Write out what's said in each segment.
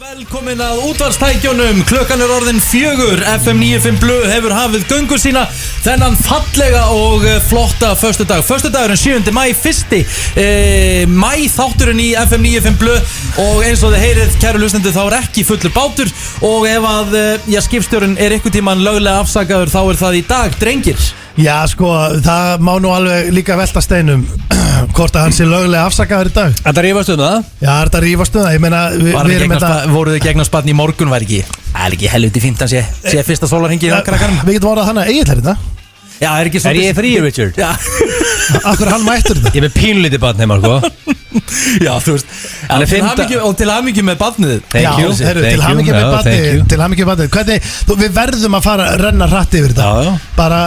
Velkomin að útvarstækjunum, klukkan orðin 4, FM 95 Blö hefur hafið göngu sína þennan fallega og flotta föstudag. Föstudagurinn 7. mæ, 1. mæ þátturinn í FM 95 Blö og eins og þið heyrið, kæru hlustendur, þá ekki fullur bátur og ef að skipstjórinn einhvern tímann löglega afsakaður þá það í dag, drengir. Já, sko, það má nú alveg líka velta steinum hvort að hann sé löglega afsakaður í dag. Þetta rífast um það? Já, þetta rífast um það, ég meina voruð þið gegna spann í morgun, var ekki? Það ekki helviti fínt að sé fyrsta sólarhringi í krakkanum. Við getum orðað þannig að Egill þetta. Já, ekki svo. Er ég frí, Richard? Já. Akkur hann mættur þetta? Ég er með pínlítið barn heima, sko. Já, þú veist. Og til hamingju með barnið. Já, til hamingju með barnið. Til hamingju með barnið. Hvernig, við verðum að fara að renna hratt yfir þetta. Bara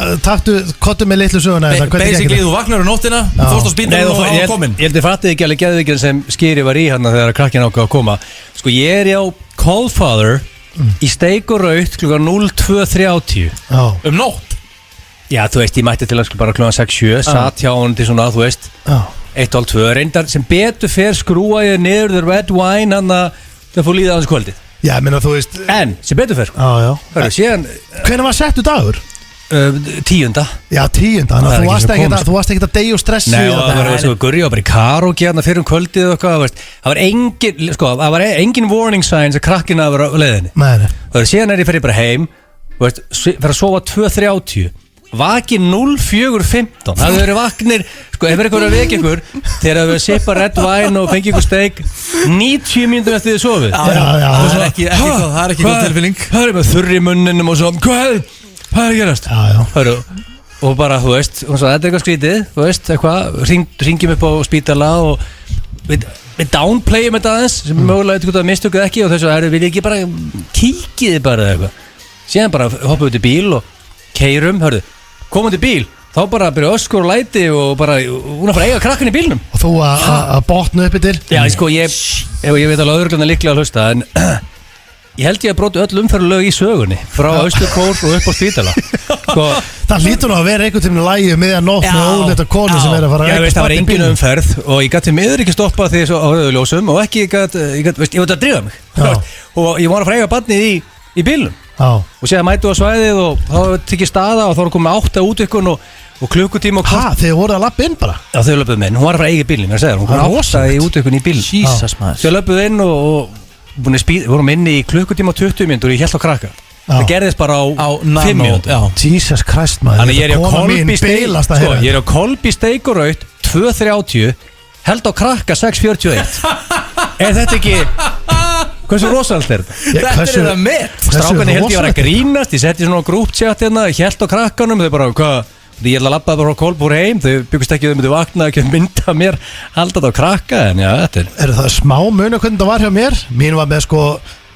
kottu með litlu söguna. Basically, þú vaknar á nóttina, fórst á spítalinn og á komin. Ég held að fattið ekki alveg geðvikið sem Skýri var í hann þegar krakkin ákvað að koma. Sko, ég er hjá Coldfather í steik og raut klukkan 02:30. Nótt? Já, þú veist, ég mætti til að bara klukkan 6-7, satt hjá hann til svona, þú veist, 1-2, reyndar sem betur fer skrúaði niður the red wine hann að það fór líða aðeins kvöldið. Já, menna, þú veist. En, sem betur fer, sko. Já. Hvernig var settu dagur? 10. Já, 10. Þannig að þú varst ekkert að deyja og stressi. Nei, og það var svo Gurri og bara í karaoke hérna fyrir kvöldið og eitthvað, það var engin, sko, það var engin warning signs að krakkina var á leiðinni. Nei. Og síðan ég fyrir bara heim, þú veist, fyrir að sofa 2:30. Vakinn 04:15. Það hefur verið vaknir, sko, ef eitthvað að vekja ykkur þegar það hefur sipað red wine og fengið ykkur steik 90 mínútur eftir þið sofið. Það er ekki góð tilfinning. Það er með þurr í munninum og svo hvað er gerast? Og bara, þú veist, þetta er eitthvað skrítið, þú veist, eitthvað ringjum upp á spítala og við downplayum þetta aðeins sem mögulega eitthvað mistökuð ekki og þess að vil ég ekki bara kíkið bara eitthvað. Síðan bara hoppum við til bíl og keyrum, komum til bíl, þá bara byrja öskur og læti og bara, hún að fara að eiga krakkan í bílnum. Og þú að botna uppi til? Já, sko, ég veit alveg öðrugluna líklega að hlusta, en ég held ég að bróti öll umferðulög í sögunni, frá Austurkór og upp á spítala. Sko, það lítur nú að vera einhvern tíminn lægi meðan nótt með óleita konu sem að fara að eiga það var engin umferð og ég gæti miður ekki stoppa því á rauðljósum og ekki, ég veit að drífa mig. Og ég var að fara að eiga barnið í bílnum. Og séðan mætu á svæðið og þá tekið staða og þá voru komið 8 útvikun og klukkutíma og kvart. Þeir voru að lappa inn bara? Já, þeir löpuð inn, hún var að fara að eiga bílinn, hún kom 8 í útvikun í bílinn. Þeir löpuð inn og vorum inni í klukkutíma og 20 mínútur og ég held á krakka. Það gerðist bara á 5 mínútur. Jesus Christ maður. Þannig ég er á Kolbi steik og raut 2:30, held á krakka 6:41. Er þetta ekki... Hversu rosalega er þetta? Þetta er það með. Strákarnir held ég var að grínast, ég setti svona grúptjátt hérna, ég held á krakkanum, þau bara, hvað? Ég held að labbaði bara á Kolbúr heim, þau byggust ekki, þau myndi vakna, ekki mynda mér, halda þetta á krakka, en já, þetta er... Er það smá muna hvernig það var hjá mér? Mín var með sko...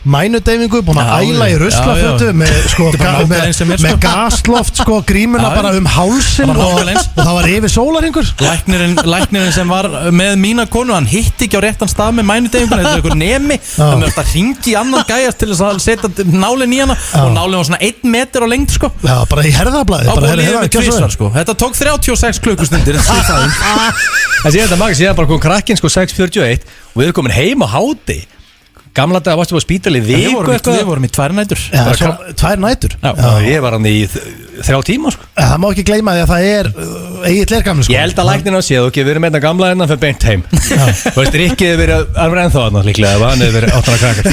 mænudeyfingu, búin að æla í ruslafötu með gasloft sko, grímuna bara hálsin og það var yfir sólarhingur. Læknirinn sem var með mína konu, hann hitti ekki á réttan stað með mænudeyfinguna, þetta er eitthvað nemi það með að ringi í annan gæjast til þess að setja nálinn í hana og nálinn var svona 1 meter á lengd sko. Já, bara í herðablaði sko. Þetta tók 36 klukkustundir Það sé þetta magi, síðan bara kom krakkinn sko 6:41 og við erum komin heim á háti. Gamla dag varstu á spítali viku eitthvað. Við vorum í 2 nætur. 2 nætur? Já, ég var hann í 3 tíma sko. Það má ekki gleyma því að það er Egill gamli sko. Ég held að læknirinn á séð, ok, við erum einna gamla hérna fyrir beint heim. Þú veist, Rikki hefur verið ennþá þarna líklega, hann hefur verið 8 krakkar.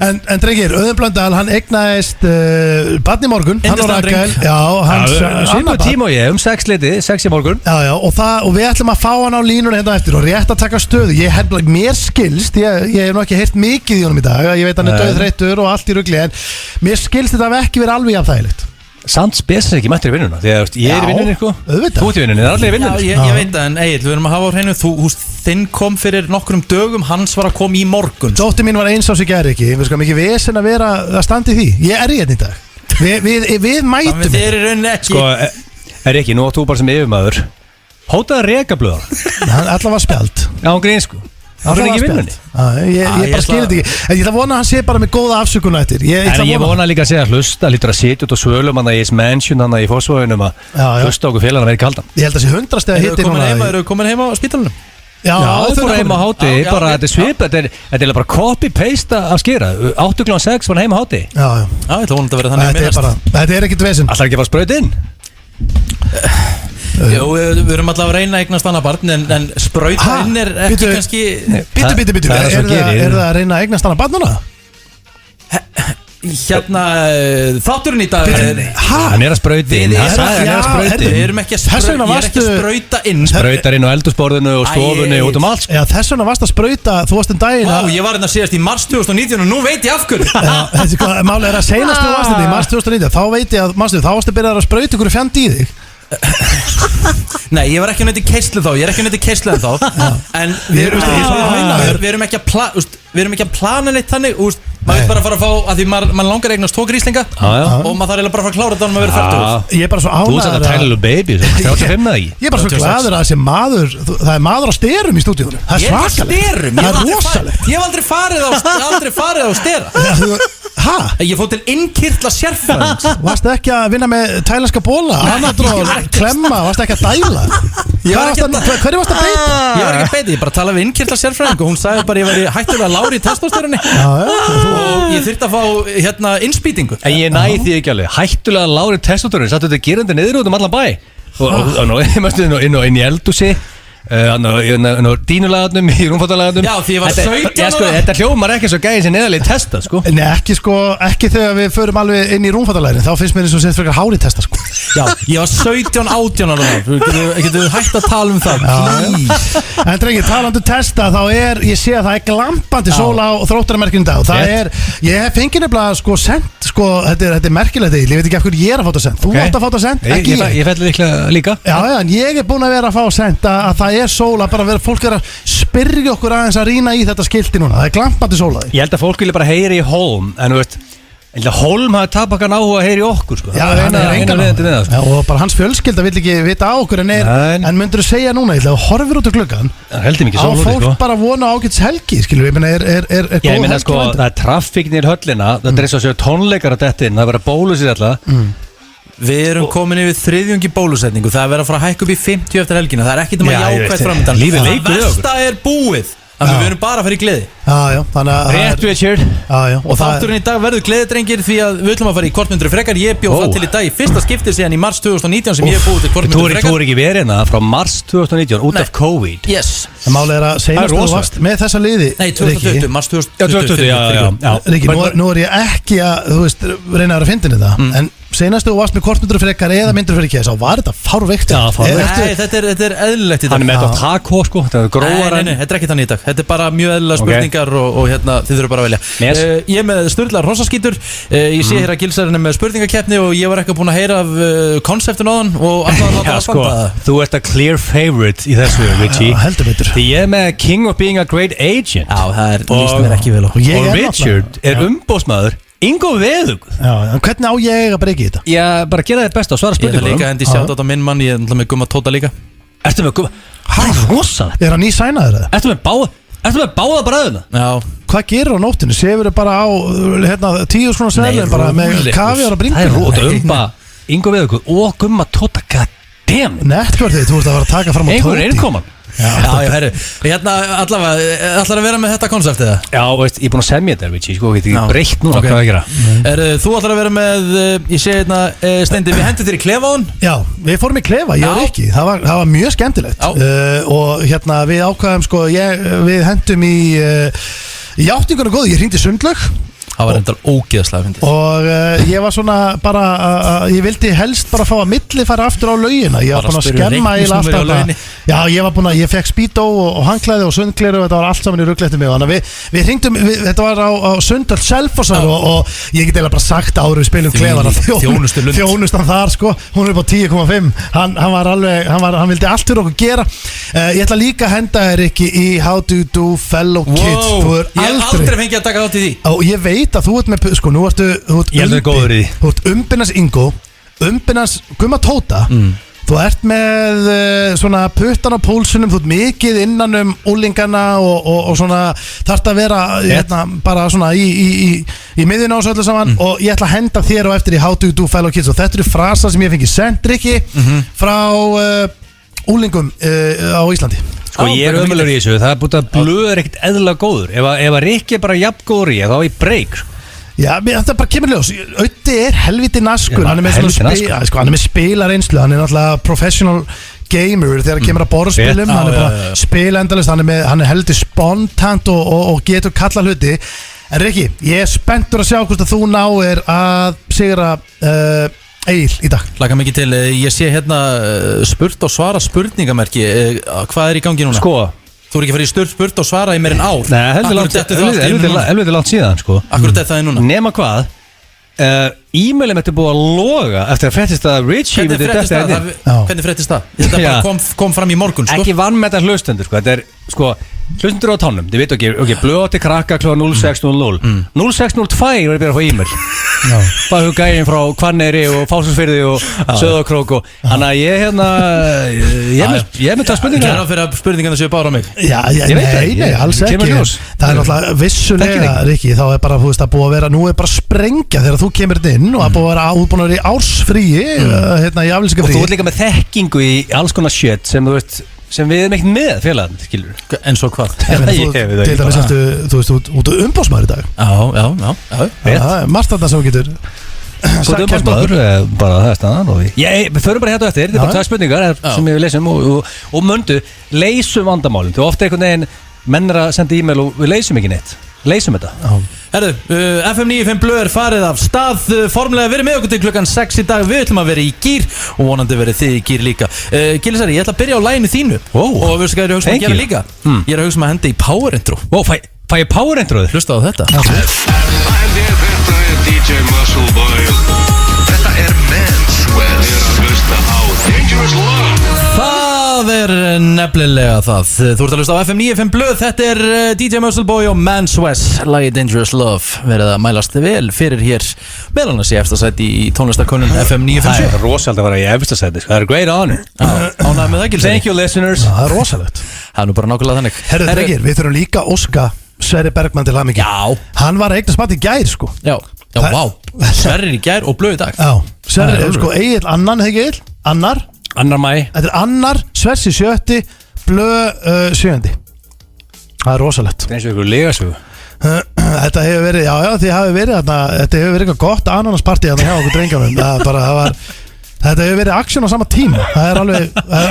En drengir, Auðun Blöndal, hann eignaðist barn í morgun, hann og Rakel. Já, hann svipa tíma og ég, 6 í morgun. Já, og við ætlum að fá hann á línuna hérna eftir og rétt að taka stöðu. Mér skilst, ég hef nú ekki heyrt mikið í honum í dag, ég veit hann er dauðþreyttur og allt í rugli, en mér skilst þetta hafi ekki verið alveg jafnþægilegt. Samt spesir ekki mættir í vinnuna. Þegar ég er í vinnunni sko. Þú ert í vinnunni, það er allir í vinnunni. Já, ég veit það, en Egill, við erum að hafa á hreinu. Þinn kom fyrir nokkrum dögum, hans var að koma í morgun. Dóttir mín var eins á sig gæri ekki. Við skam ekki vesen að vera að standa í því. Ég er í hérna í dag. Við mætum. Þannig þið eru rauninni ekki. Sko, er ekki, nú átt þú bara sem yfirmaður. Hótaði rekablöðan. Alltaf var spjald. Já, hún grein sko. Það er ekki vinnunni. Ég bara skilir þetta ekki. En ég ætla að vona að hann sé bara með góða afsökun eftir. En ég vona líka að segja hlusta, lítur að sitja út á svölum hann að ég mansion hann að í Fossvoginum að hlusta okkur félagarna verið kaldan. Ég held að sé 100 steg að hitti núna. Eru komin heima á spítalunum? Já, það fór heim á háti, bara þetta er svipað, þetta er bara copy-paste af skera 8:06 var heim á háti. Já, ég ætla vonandi að vera þannig. Þetta er ekkit vesinn. Alltaf ekki bara spraut inn. Jú, við erum alltaf að reyna að eignast annað barn en sprauta inn er ekki kannski. Bíddu, er það að reyna að eignast annað barn núna? Hérna, þátturinn í dag hann er að sprauta inn. Við erum ekki að sprauta inn. Sprautar inn á eldhúsborðinu og stofunni út allt. Já, þess vegna varst að sprauta, þú varst daginn. Vá, ég var hérna síðast í mars 2019 og nú veit ég af hverju. Málið er að seinast þú varst í mars 2019, þá veit ég að þá varst að byrja að sprauta ykkur fjandi í þig. Nei, ég var ekki að nöyti keislu þá. Ég er ekki að nöyti keislu en þá. En við erum ekki að plana neitt þannig. Maður vil bara fara að fá, að því maður langar eignast 2 gríslinga og maður þarf bara að fara að klára þetta og maður verið færtur. Ég er bara svo ánægður. Þú sagði að tæla baby, 35 eða ekki. Ég er bara svo gladur að þessi maður, það er maður á styrum í stúdíunum. Það er svakalegt. Það er rosalegt. Ég hef aldrei farið á styra. Hæ? Ég fóð til innkirtla sérfræðings. Varstu ekki að vinna með tælenska bóla? Anadról, klemma, varstu ekki að dæla? Hverju varstu að beita? Ég var ekki að beita, ég bara talaði við innkirtla sérfræðing og hún sagði bara ég væri hættulega lári í testósterunni og ég þyrfti að fá innspýtingu. En ég næði því ekki alveg, hættulega lári í testósterunni, sattu þetta gerandi niður út allan bæ og inn í eldhúsi dínulagarnum í rúmfattalagarnum. Já, því ég var 17 Þetta hljómar ekki svo gæðin sem neðalegi testa sko. Nei, ekki þegar við förum alveg inn í rúmfattalagin. Þá finnst mér eins og sett frekar hári testa sko. Já, ég var 17-18 ára. Getum við hægt að tala um það. En drengi, talandi testa, þá ég sé að það er glampandi sól á Þróttaramerkinu í dag. Það ég fengi nefnilega sko sent sko, þetta er merkilegt ég veit ekki af hverju ég er að fá þetta sent. Þú átt að fá þetta sent, ekki ég. Ég felli líka. Já, en ég er búin að vera að fá sent að það er sól að bara fólk er að spyrja okkur aðeins að rýna í þetta skilti núna. Það er glampandi sólaði. Ég held að fólk vilja bara heyri í Hólm, en þú veist Hólm hafði tapakkan áhuga að heyri í okkur sko. Já, og bara hans fjölskylda vill ekki vita á okkur en myndur þú segja núna, þú horfir út á gluggan á fólk bara vona ágætis helgi, skilur við, er góð helgi sko, það er traffíkn í höllina, það er eins og séu tónleikar á dettin, það er bara bólusið alltaf. Við erum komin yfir 3. bólusetningu. Það er verið að fara að hækka upp í 50 eftir helgina. Það er ekkert um að jákvæð framöndan. Það versta er búið. Þannig að við verum bara að fara í gleði. Rétt Richard. Og þátturinn í dag verður gleðidrengir því að við ætlum að fara í hvort myndur frekar. Ég bjóð það til í dag í fyrsta skipti síðan í mars 2019 sem ég hef búið til hvort myndur frekar. Þú er ekki verið hérna frá mars 2019 út af COVID. Yes. Það málið er að senast þú varst með þessa liði. Nei, 2020, mars 2020. Riki, nú er ég ekki að, þú veist, reyna að finna þetta, en senast þú varst með hvort myndur frekar eða myndur frekar þá var þetta fárveikt. Nei, þetta er eðlilegt í dag. Hann er með þetta takk sko, þetta er gróðar. Nei, þetta er ekki þannig í dag. Þetta er bara mjög eðlilega spurningar og hérna þið þurfum bara að velja. Ég er með Sturla Hrossaskítur. Ég sé hér að Gilsarinn er með spurningakeppni og ég var ekki búin að heyra af konseptinu á hann og alltaf að standa það. Þú ert að clear favorite í þessu, Richie. Heldur betur. Því ég er með King of Being a Great Agent. Já, það líst mér ekki vel á. Og Richard er umbóðsmaður Ingo Veðug. Já, en hvernig á ég að breyka í þetta? Já, bara gera þér best á svara spurningu. Ég er líka hendi sjátt á þetta minn mann. Ég er með Gumma Tóta líka. Ertu með Gumma? Það er rosalegt. Er hann nýsænaður eða? Ertu með báða bræðuna? Já. Hvað gerir á nóttinu? Sefur þið bara á 10 svona seðlum bara með kaviar og bringur? Það er róta Ingo Veðug og Gumma Tóta. God damn. Networkið, þú ert að fara að taka fram á Tóti. Einhver innkoman. Já, herru, hérna allavega, ætlar að vera með þetta koncept eða? Já, veist, ég er búin að semja þetta, veit ég, sko, ég get breytt núna, hvað að gera. Þú ætlar að vera með, ég sé hérna, Steindi, við hendum þér í klefa á hann? Já, við fórum í klefa, ég og Riki, það var mjög skemmtilegt og hérna við ákvaðum, sko, við hendum í játningunum góðu, ég hringdi Sundlaug. Það var endal ógeðslega fyndið. Og ég var svona bara ég vildi helst bara fá að millifæra aftur á laugina. Ég var búin að skemma í alltaf þetta. Já, ég fekk Speedo og hangklæði og sundgleru og þetta var allt saman í ruggletti mig. Þannig að við hringdum, þetta var á Sundal Selfossar og ég get eiginlega bara sagt áður við spilum klefana þjónustan þar sko, hún er upp á 10,5. Hann var alveg, hann vildi allt fyrir okkur gera. Ég ætla líka að henda þér ekki í How to do fellow kids. Ég hef aldrei fengið að taka þátt í því. Og ég veit að þú ert með, sko, nú ertu þú ert umbinans Ingo, umbinans Gumma Tóta. Þú ert með svona puttan á púlsunum, þú ert mikið innan úlingana og svona þarft að vera hérna, bara svona í miðjuna á þessu öllu saman og ég ætla að henda þér og eftir í How to do fellow kids og þetta eru frasar sem ég fengi sent, Riki, frá úlingum á Íslandi. Sko ég ömurlegur í þessu, það er búin að Blöð er ekkert eðlilega góður. Ef að Rikki er bara jafn góður í, þá er ég break. Já, þetta bara kemur ljós. Öddi er helviti naskur. Hann er með spilareynslu. Hann er náttúrulega professional gamer þegar kemur að borðspilum. Hann er bara spila endalist. Hann er heldur spontant og getur kalla hluti. En Rikki, ég er spenntur að sjá hvort að þú náir að sigra Egil í dag. Laka mikið til, ég sé hérna spurt og svara spurningamerki. Hvað er í gangi núna? Sko Þú ekki farið í spurt og svara í meir en ár. Nei, helviti langt síðan sko. Akkur þetta er núna. Nema hvað E-mailum þetta búið að loga eftir að fréttist að Richie Hvernig fréttist það? Þetta bara kom fram í morgun sko. Ekki vann með þetta hlustendur sko. Þetta er sko hlustendur á tánum. Þið veit ekki blöti krakka kl. 06:00 06:02 er að byrja að fá e-mail bara gæðin frá Hvanneyri og Fáskrúðsfirði og Sauðárkrók og þannig að ég myndi að spurninga Gerða fyrir að spurningarna séu bara á mig. Nei, alls ekki. Það er náttúrulega vissulega Rikki, þá er bara að búið að vera nú er bara sprengja þegar þú kemur inn og að búið að vera í ársfríi hérna í aflýsingafríi. Og þú ert líka með þekkingu í alls konar shit sem þú veist sem við erum ekkert með félagarnir, skilur. En svo hvað? Til dæmis eftir, þú veist, út umbóðsmaður í dag. Já. Margt þarna sem þú getur Svo umbóðsmaður, bara það er staðan við förum bara hérna eftir, þetta er bara 2 spurningar sem við leysum og möndu leysum vandamálum, þú ofta einhvern veginn menn er að senda e-mail og við leysum ekki neitt leysum þetta. Herðu, FM 95 Blöð er farið af stað formlega verið með okkur til klukkan 6 í dag. Við ætlum að vera í gír og vonandi verið þið í gír líka. Gillisari, ég ætla að byrja á læginu þínu og við skal hugsa að gera líka. Ég er að hugsa að henda í power intro. Fæ ég power introð? Hlusta á þetta. Þetta er DJ Muscle Boy. Þetta er Manswell. Ég er að hlusta á Dangerous Love. Það er nefnilega það. Þú ert að hlusta á FM 95 Blöð. Þetta er DJ Muscle Boy og Manswell, lagi Dangerous Love. Verið að mælast vel fyrir hér meðal annars í efstasæti í tónlistarkönnun FM 95. Það er rosalega að vera í efstasæti. Það er great honor. Ánægð með það, Gilsari. Thank you listeners. Það er rosalegt. Það er nú bara nákvæmlega þannig. Herðu drengir, við þurfum líka óska Sverri Bergmann til hamingju. Já. Hann var að eignast mat í gær sko. Já, vá. Sverrir í gær og Blöð í dag. Já, Sverri, sko, Egil annan, hegi Egil? Annar mæ. Þetta er annar, Sversi 7. Blöð 7. Það er rosalegt. Það er eins og ykkur legasögu. Þetta hefur verið, þið hafi verið þarna, þetta hefur verið eitthvað gott ananaspartí þarna hjá okkur drengjanum. Þetta hefur verið aksjón á sama tíma. Það er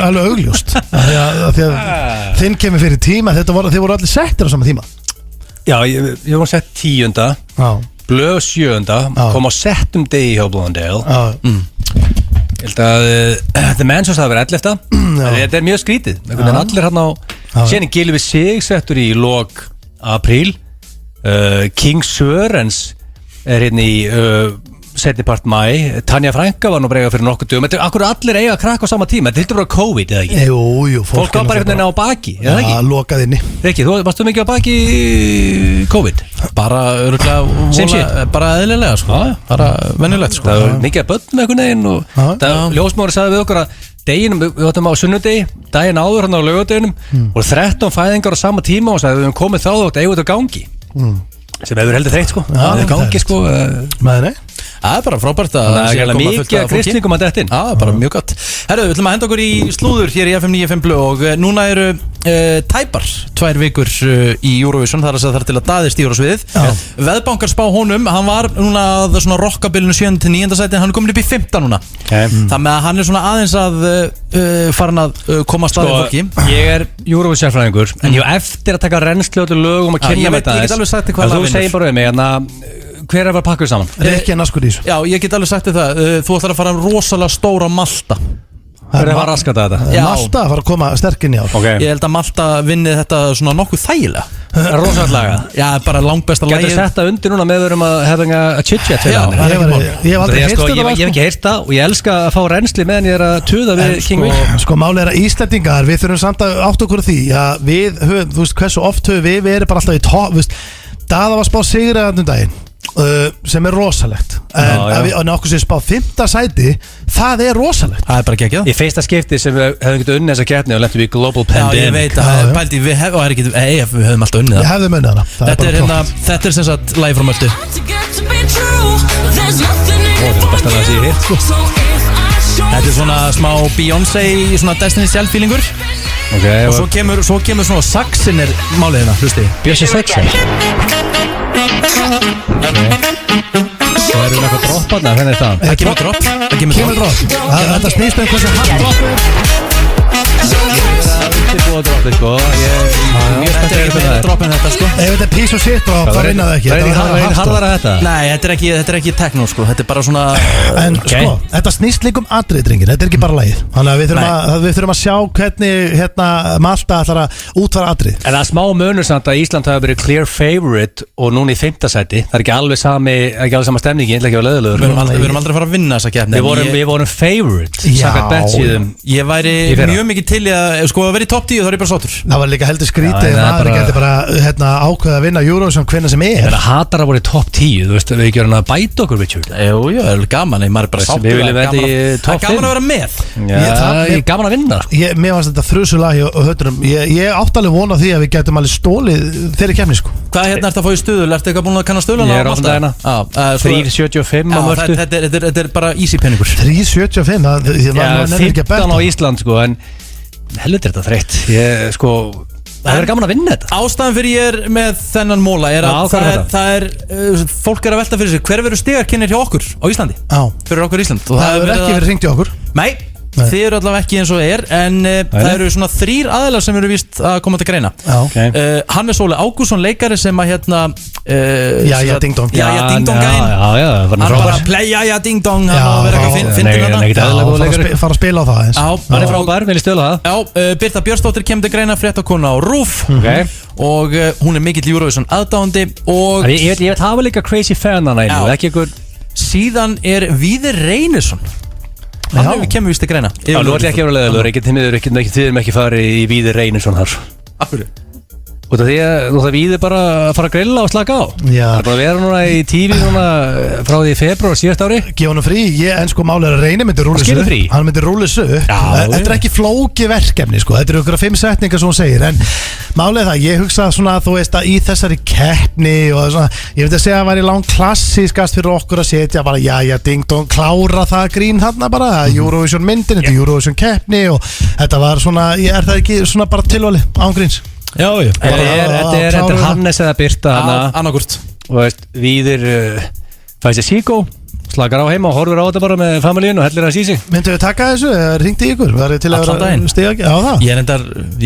alveg augljóst. Því að þinn kemur fyrir tíma, þið voru allir settir á sama tíma. Já, ég var sett 10. Blöð 7. kom á settum degi hjá Blondale. Ég held að The Manswell það verið 11. Þetta er mjög skrítið. Allir hann á síðan Gylfi Sig settur í lok apríl. King Sörens er hérna í setni part mæ. Tanja Frænka var nú bara eiga fyrir nokkuð dögum. Akkur allir eiga að krakka á sama tíma. Þetta hildur bara COVID eða ekki? Jú, fólk var bara einhvern veginn á baki, eða ekki? Já, lokað inni. Rikki, þú varstu mikið á baki COVID? Bara öruglega bara eðlilega sko. Bara venjulegt sko. Það var mikið að börn með einhvern veginn og ljósmóri sagði við okkur að deginum, við áttum á sunnudegi, daginn áður hann á laugardeginum og 13 fæðingar á sama tíma og sagði við höfum komið þá þótt eigið út á gangi sem hefur heldur þreytt sko. Það er gangi sko. Nei. Það er bara frábært að það er mikið að kristningum að detta inn. Já, bara mjög gott. Herru, við ætlum að henda okkur í slúður hér í FM 95 Blöð og núna eru tæpar 2 vikur í Eurovision, þar að segja þar til að Daði stígur á sviðið. Veðbankar spá honum, hann var núna að svona rockabilinu 7. til 9. sæti, hann er komin upp í 5. núna. Þannig að hann er svona aðeins að farin að koma að staði fólki. Ég er Eurovision-sérfræðingur, en ég hef eftir að taka reynslu til lögum og kynna með það. Hver er að pakka þér saman? Rikki er naskur í þessu. Já, ég get alveg sagt þér það. Þú ætlar að fara rosalega stóra Malta. Hver er að raskat þetta? Malta að fara að koma sterkinn í ár. Ég held að Malta vinni þetta svona nokkuð þægilega. Rosalega laga. Já, bara langbesta lagið. Getur sett það undir núna með verum að hefða að chit-chat fyrir hann. Ég hef aldrei heyrt þetta. Ég hef ekki heyrt það og ég elska að fá reynsli meðan ég er að tuða við King Will. Sko máli er að Íslendingar, við þurfum samt að átta okkur því að við höfum, þú veist hversu oft höfum við verið bara alltaf í topp, þú veist, Daða var spáð sigri daginn sem er rosalegt en okkur sem spá 5. sæti það er rosalegt. Það er bara geggjað. Í fyrsta skipti sem við hefðum getið unnið þessa keppni og lentum við í Global Pandemic. Já, ég veit að pældi við höfum alltaf unnið það. Við hefðum unnið hana. Þetta er sem sagt lagi frá Möltu. Það er best að það sé hitt. Þetta er svona smá Beyoncé, svona Destiny's Child feelingur. Okay, og svo kemur svona saxin er máliðina, hlusti Bjössi Saxin Það eru eitthvað dropparna, hvernig er það? Það kemur dropp Þetta snýst hversu hart dropp Undirbúa droppi, sko Mjög Þetta er meira dropp en þetta, sko Ef þetta er piece of shit drop, þá reyna það ekki Það er harðara þetta Nei, þetta er ekki techno, sko Þetta er bara svona En sko, þetta snýst líka atrið, drengir. Þetta er ekki bara lagið. Þannig að við þurfum að sjá hvernig Malta ætlar að útfara atrið. En það er smá munur samt að Ísland hafa verið clear favorite og núna í 5. sæti. Það er ekki alveg sama stemningi, ekki á leiðilegur. Við erum aldrei að fara að vinna þessa keppni. Við vorum favorite. Ég væri mjög mikið til í að sko að vera í top 10 þá er ég bara sáttur. Það var líka heldur skrítið maður gæti bara ákveða að vinna Eurovision hvenær sem er. Það hatar að voru í top 10, þú veist, við ekki verðum að bæta okkur við tjúl. Jú, það er gaman, maður er bara sáttur. Það er gaman að vera með. Það er gaman að vinna. Mér fannst þetta þrusulag og höturum. Ég átti alveg vona því að við gætum alveg stólið þeirri keppni sko. Hvað hérna ertu að fá í stuðul? Ertu eitthvað búin að kanna stuðlana? Ég er ofta hérna 3.75 á mörtu. Þetta er bara easy peningur. 3.75? Já, 15 á Ísland sko, en helviti er þetta þreytt. Það er gaman að vinna þetta. Ástæðan fyrir ég er með þennan móla er að fólk er að velta fyrir sig hver verður stigarkynir hjá okkur á Íslandi fyrir okkur Ísland. Það hefur ekki verið hringt í okkur. Nei, þið eru allavega ekki eins og er en það eru svona 3 aðilar sem eru víst að koma til greina. Hannes Óli Ágússon leikari sem að Jæja Ding Dong Ding Dong gæinn. Hann bara play Jæja Ding Dong. Hann má vera eitthvað fyndin þarna. Fara að spila á það eins. Hann er frábær, vil ég stöla það. Birta Björnsdóttir kemur til greina, fréttakona á RÚV og hún er mikill Eurovision aðdáandi og ég veit hafa líka crazy fan hana einu, ekki einhver. Síðan er Víðir Reynisson. Hann kemur vist til greina. Já, nú ætlum ég ekki að vera leiðilegur, ekki þið ekki farið í Víðir Reynisson þar. Akkur? Og það Víðir bara að fara að grilla og slaka á. Það er bara að vera núna í TV núna frá því februar síðast ári. Gefa hann frí, en sko máli er að Reyni myndi rúlis upp. Hann myndi rúlis upp. Þetta er ekki flóki verkefni sko, þetta eru ykkur 5 setningar sem hún segir, en málið er það, ég hugsa svona þú veist að í þessari keppni og svona, ég veit að segja að það væri langt klassískast fyrir okkur að setja bara Jæja Ding Dong, klára það grín þarna bara, Eurovision myndin, þetta er Eurovision keppni og þetta var svona, er það ekki svona bara tilvali ángríns? Já. Þetta er Hannes eða Birta annarkurt. Og veist, Víðir fæði sér síkó, slakar á heima og horfir á þetta bara með familjín og hellir að sísi. Myndu við taka þessu, ringti ykkur? Var þið til að vera stiga ekki? Já það. Það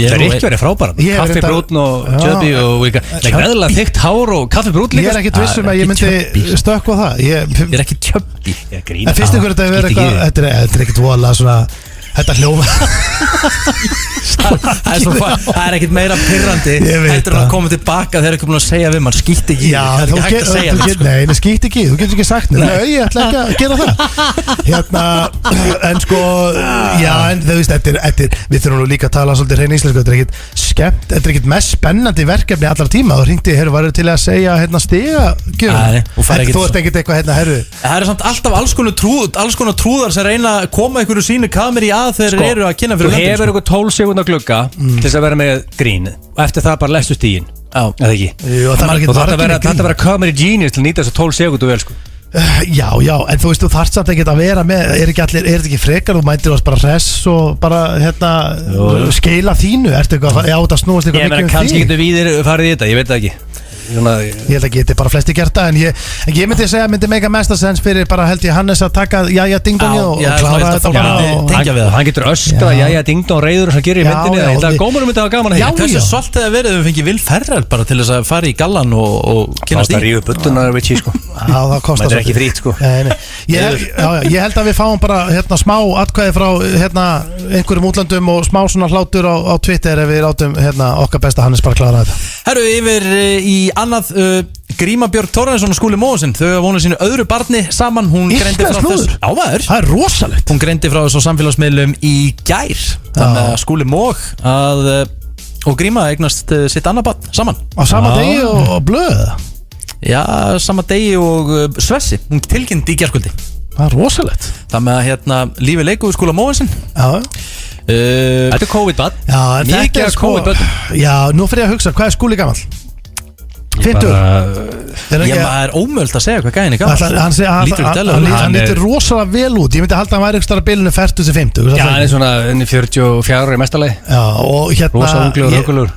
er eitt verið frábæra. Kaffibrútn og tjöpi og líka eðlilega þykkt hár og kaffibrútn líka. Ég er ekkit vissum að ég myndi stökkva það. Ég er ekki tjöpi. En finnst ykkur þetta að vera eitthvað, þetta er ekkit vola svona þetta hljóma Það er ekkit meira pirrandi heldur að koma tilbaka þegar ekki búin að segja við mann skýtt ekki. Já, það er ekki hægt að segja það. Nei, það skýtt ekki, þú getur ekki sagt nei, ég ætla ekki að gera það. En sko já, en þú veist, við þurfum nú líka að tala svolítið hrein íslensku, þetta er ekkit skemmt, þetta er ekkit mest spennandi verkefni allar tíma. Þú hringdi, varu til að segja stiga þú ert ekkit eitthvað herru. Það er samt alltaf alls konar trúðar sem reyna að koma einhverju sínu kameri að þeir eru að kynna fyrir löndum. Þú hefur eitthvað 12 sekúndar glugga til þess að vera með grín og eftir það bara lestu stígin. Eða ekki? Og þetta vera comedy genius til að nýta þess að 12 sekúndur vel sko. Já, en þú veist, þú þarft samt ekki að vera með, er þetta ekki frekar, þú mæntir oss bara hress og bara skeila þínu, ertu eitthvað, þetta snúast eitthvað mikið um því. Kannski getur Víðir farið í þetta, ég veit það ekki. Ég held að geti bara flesti gert það, en ég myndi segja að myndi meika mesta sens fyrir bara held ég Hannes að taka Jæja Ding Dong og klára þetta bara. Hann getur öskra Jæja Ding Dong reyður sem gerir í myndinni, þetta gómurum myndi að hafa gaman að heita. Hversu svolítið að verið þau fengið Will Ferrell bara til þess að fara í gallan og kynast í? Það ríður buttunar við tí sko. Það kostar þetta er ekki frýtt sko. Ég held að við fáum bara smá atkvæði frá einhverjum útlandum og smá svona hlátur á Twitter ef við látum okkar besta Hannes bara klára þetta. Herru, yfir í annað, Gríma Björk Thorarinsson og Skúli Mógensen, þau hafa vonað sínu öðru barni saman. Hún greindi frá þessu. Já, maður. Það er rosalegt. Hún greindi frá þessu á samfélagsmiðlum í gær. Þannig að Skúli Móg og Gríma eignast sitt annað barn saman. Á sama degi og blöð? Já, sama degi og Svessi. Hún tilkynnti í gærkvöldi. Það er rosalegt. Þannig að lífi leiku við Skúla Mógensen. Já. Þetta er COVID-barn. Já, þetta er COVID-barn. Já, nú fyrir ég að hugsa, hvað er Skúli gamall? 50. Ég er ómöld að segja hvað gæðin er gaman. Hann lítur rosalega vel út. Ég myndi halda að hann væri eitthvað að bilinu 40-50. Já, hann er svona 44 í mestalagi. Já, og hérna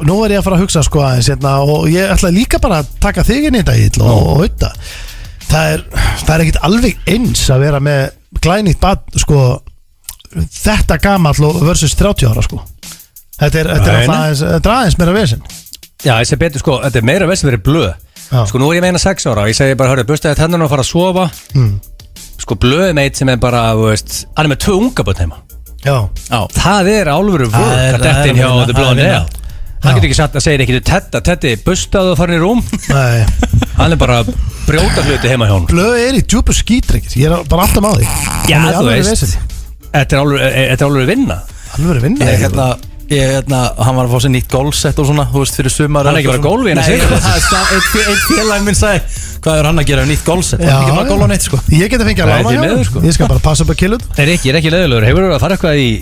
nú er ég að fara að hugsa sko aðeins og ég ætla líka bara að taka þig inn í þetta og auðvita. Það er ekkit alveg eins að vera með glænýtt bad sko þetta gamall versus 30 ára sko. Þetta er aðeins meira vesen. Já, ég segi betur sko, þetta er meira vesen verið blöð. Sko nú er ég meina 6 ára og ég segi bara, hörru, bustaði tennurinn og fara að sofa. Sko blöð meit sem er bara, þú veist, hann er með 2 unga börn heima. Já. Það er álveru vörk að detta inn hjá The Blue Nail. Hann getur ekki sagt að segja ekki Teddy bustaði og farin í rúm. Nei. Hann er bara brjóta hluti heima hjá hann. Blöð er í djúpu skítryggir, ég er bara alltaf á því. Já, þú veist, þetta er álveru vinna. Alvöru vinna. Hann var að fá sér nýtt golfsett og svona, þú veist, fyrir sumar. Hann er ekki bara golfi en að segja það. Eitt félag minn sagði, hvað er hann að gera nýtt golfsett? Hann er ekki bara golf á neitt, sko. Ég geti fengið að lána hjá hann. Ég skal bara passa upp að killut. Ég er ekki leiðilegur, hefur þú að fara eitthvað í...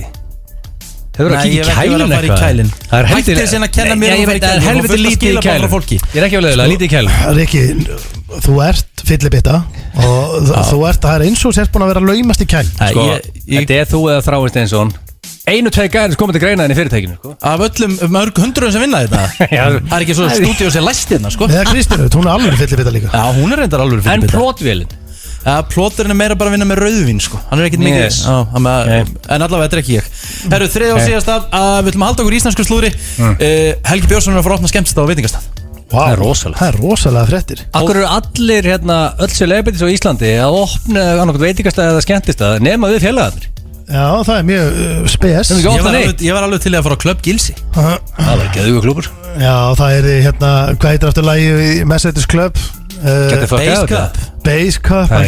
Hefur þú að kíkja í kælinn eitthvað? Hættið sinna að kenna mér að fara í kælinn. Ég veit að það er helviti lítið í kælinn. Ég er ekki leiðilega, lítið í kælinn. Riki, þú ert fyllibitta og þú ert, það er eins og sért búin að vera laumast í kælinn. Þetta er þú eða Þráinn Steinsson. 1-2 gæðir sem komið til greina í fyrirtækinu sko. Af öllum mörg hundruðum sem vinna þetta. Það er ekki svo stúdíu sem læst hérna sko. Eða Kristínu, hún er alveg fyllibitta líka. Já, hún er reyndar alveg fyllibitta. En plótvélinn? Já, plóturinn er meira bara að vinna með rauðvín sko. Hann er ekkit mikið en allavega þetta er ekki ég. Herru, þriðja og síðast af við ætlum að halda okkur íslensku slúðri. Helgi Björnsson er að fara að opna skemmtistað á veitingastað. Það er rosalega fréttir. Akkur eru allir öll celebrities á Íslandi að opna annað veitingastað eða skemmtistað nema við félagarnir. Já, það er mjög spes. Ég var alveg til að fara á Club Gilsi. Það var geðugur klúbur. Já, það er hvað heitir aftur lagi í Mercedes Club? Base Cup. Það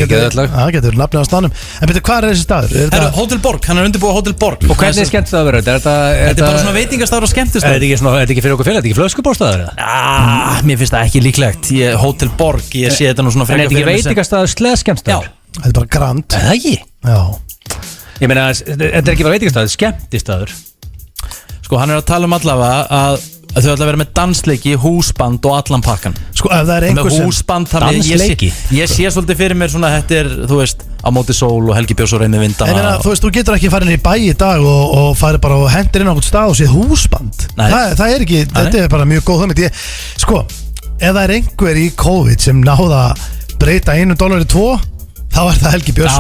getur nafnið á staðnum. En betur, hvað er þessi staður? Hotel Borg, hann er undirbúið Hotel Borg. Og hvernig er skemmtistaður verið? Þetta er bara svona veitingastaður og skemmtistaður. Er þetta ekki fyrir okkur félag? Er þetta ekki flöskubórstaður? Mér finnst það ekki líklegt. Hotel Borg, ég sé þetta nú svona frekar fyrir. En er þetta ekki veitingastaður skemmtistaður? Þetta er bara grand. Er það ekki? Já. Ég meina, þetta er ekki bara veitingastaður, skemmtistaður. Sko, hann er að tala allavega að þau ætla að vera með dansleiki, húsband og allan pakkan. Sko, ef það er einhver sem húsband, dansleiki? Ég sé svolítið fyrir mér svona, þetta er, þú veist, á móti sól og Helgi Björns og Reynir Vindana. Þú veist, þú getur ekki farin í bæ í dag og farið bara og hendir inn á einhvern stað og séð húsband. Það er ekki, þetta er bara mjög góð hugmynd. Sko, ef það er einhver í COVID sem náða að breyta $1 í 2, þá er það Helgi Björns.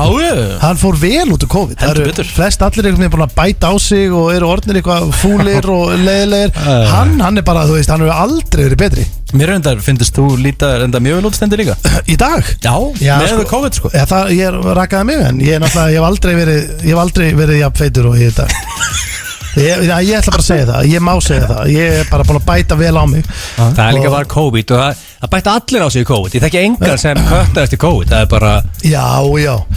Hann fór vel út úr COVID. Það eru flest allir einhvern veginn búin að bæta á sig og eru orðnir eitthvað fúlir og leiðilegir. Hann er bara, þú veist, hann hefur aldrei verið betri. Mér finnst þú lítið mjög vel útstendur líka? Í dag? Já, með COVID sko. Ég rakaði mig en ég hef aldrei verið jafn feitur og ég í dag. Ég ætla bara að segja það, ég má segja það. Ég er bara búin að bæta vel á mig. Það er líka bara COVID og það bæta allir á sig í COVID. Ég þekki engan sem köttaðist í COVID. Það er bara... Já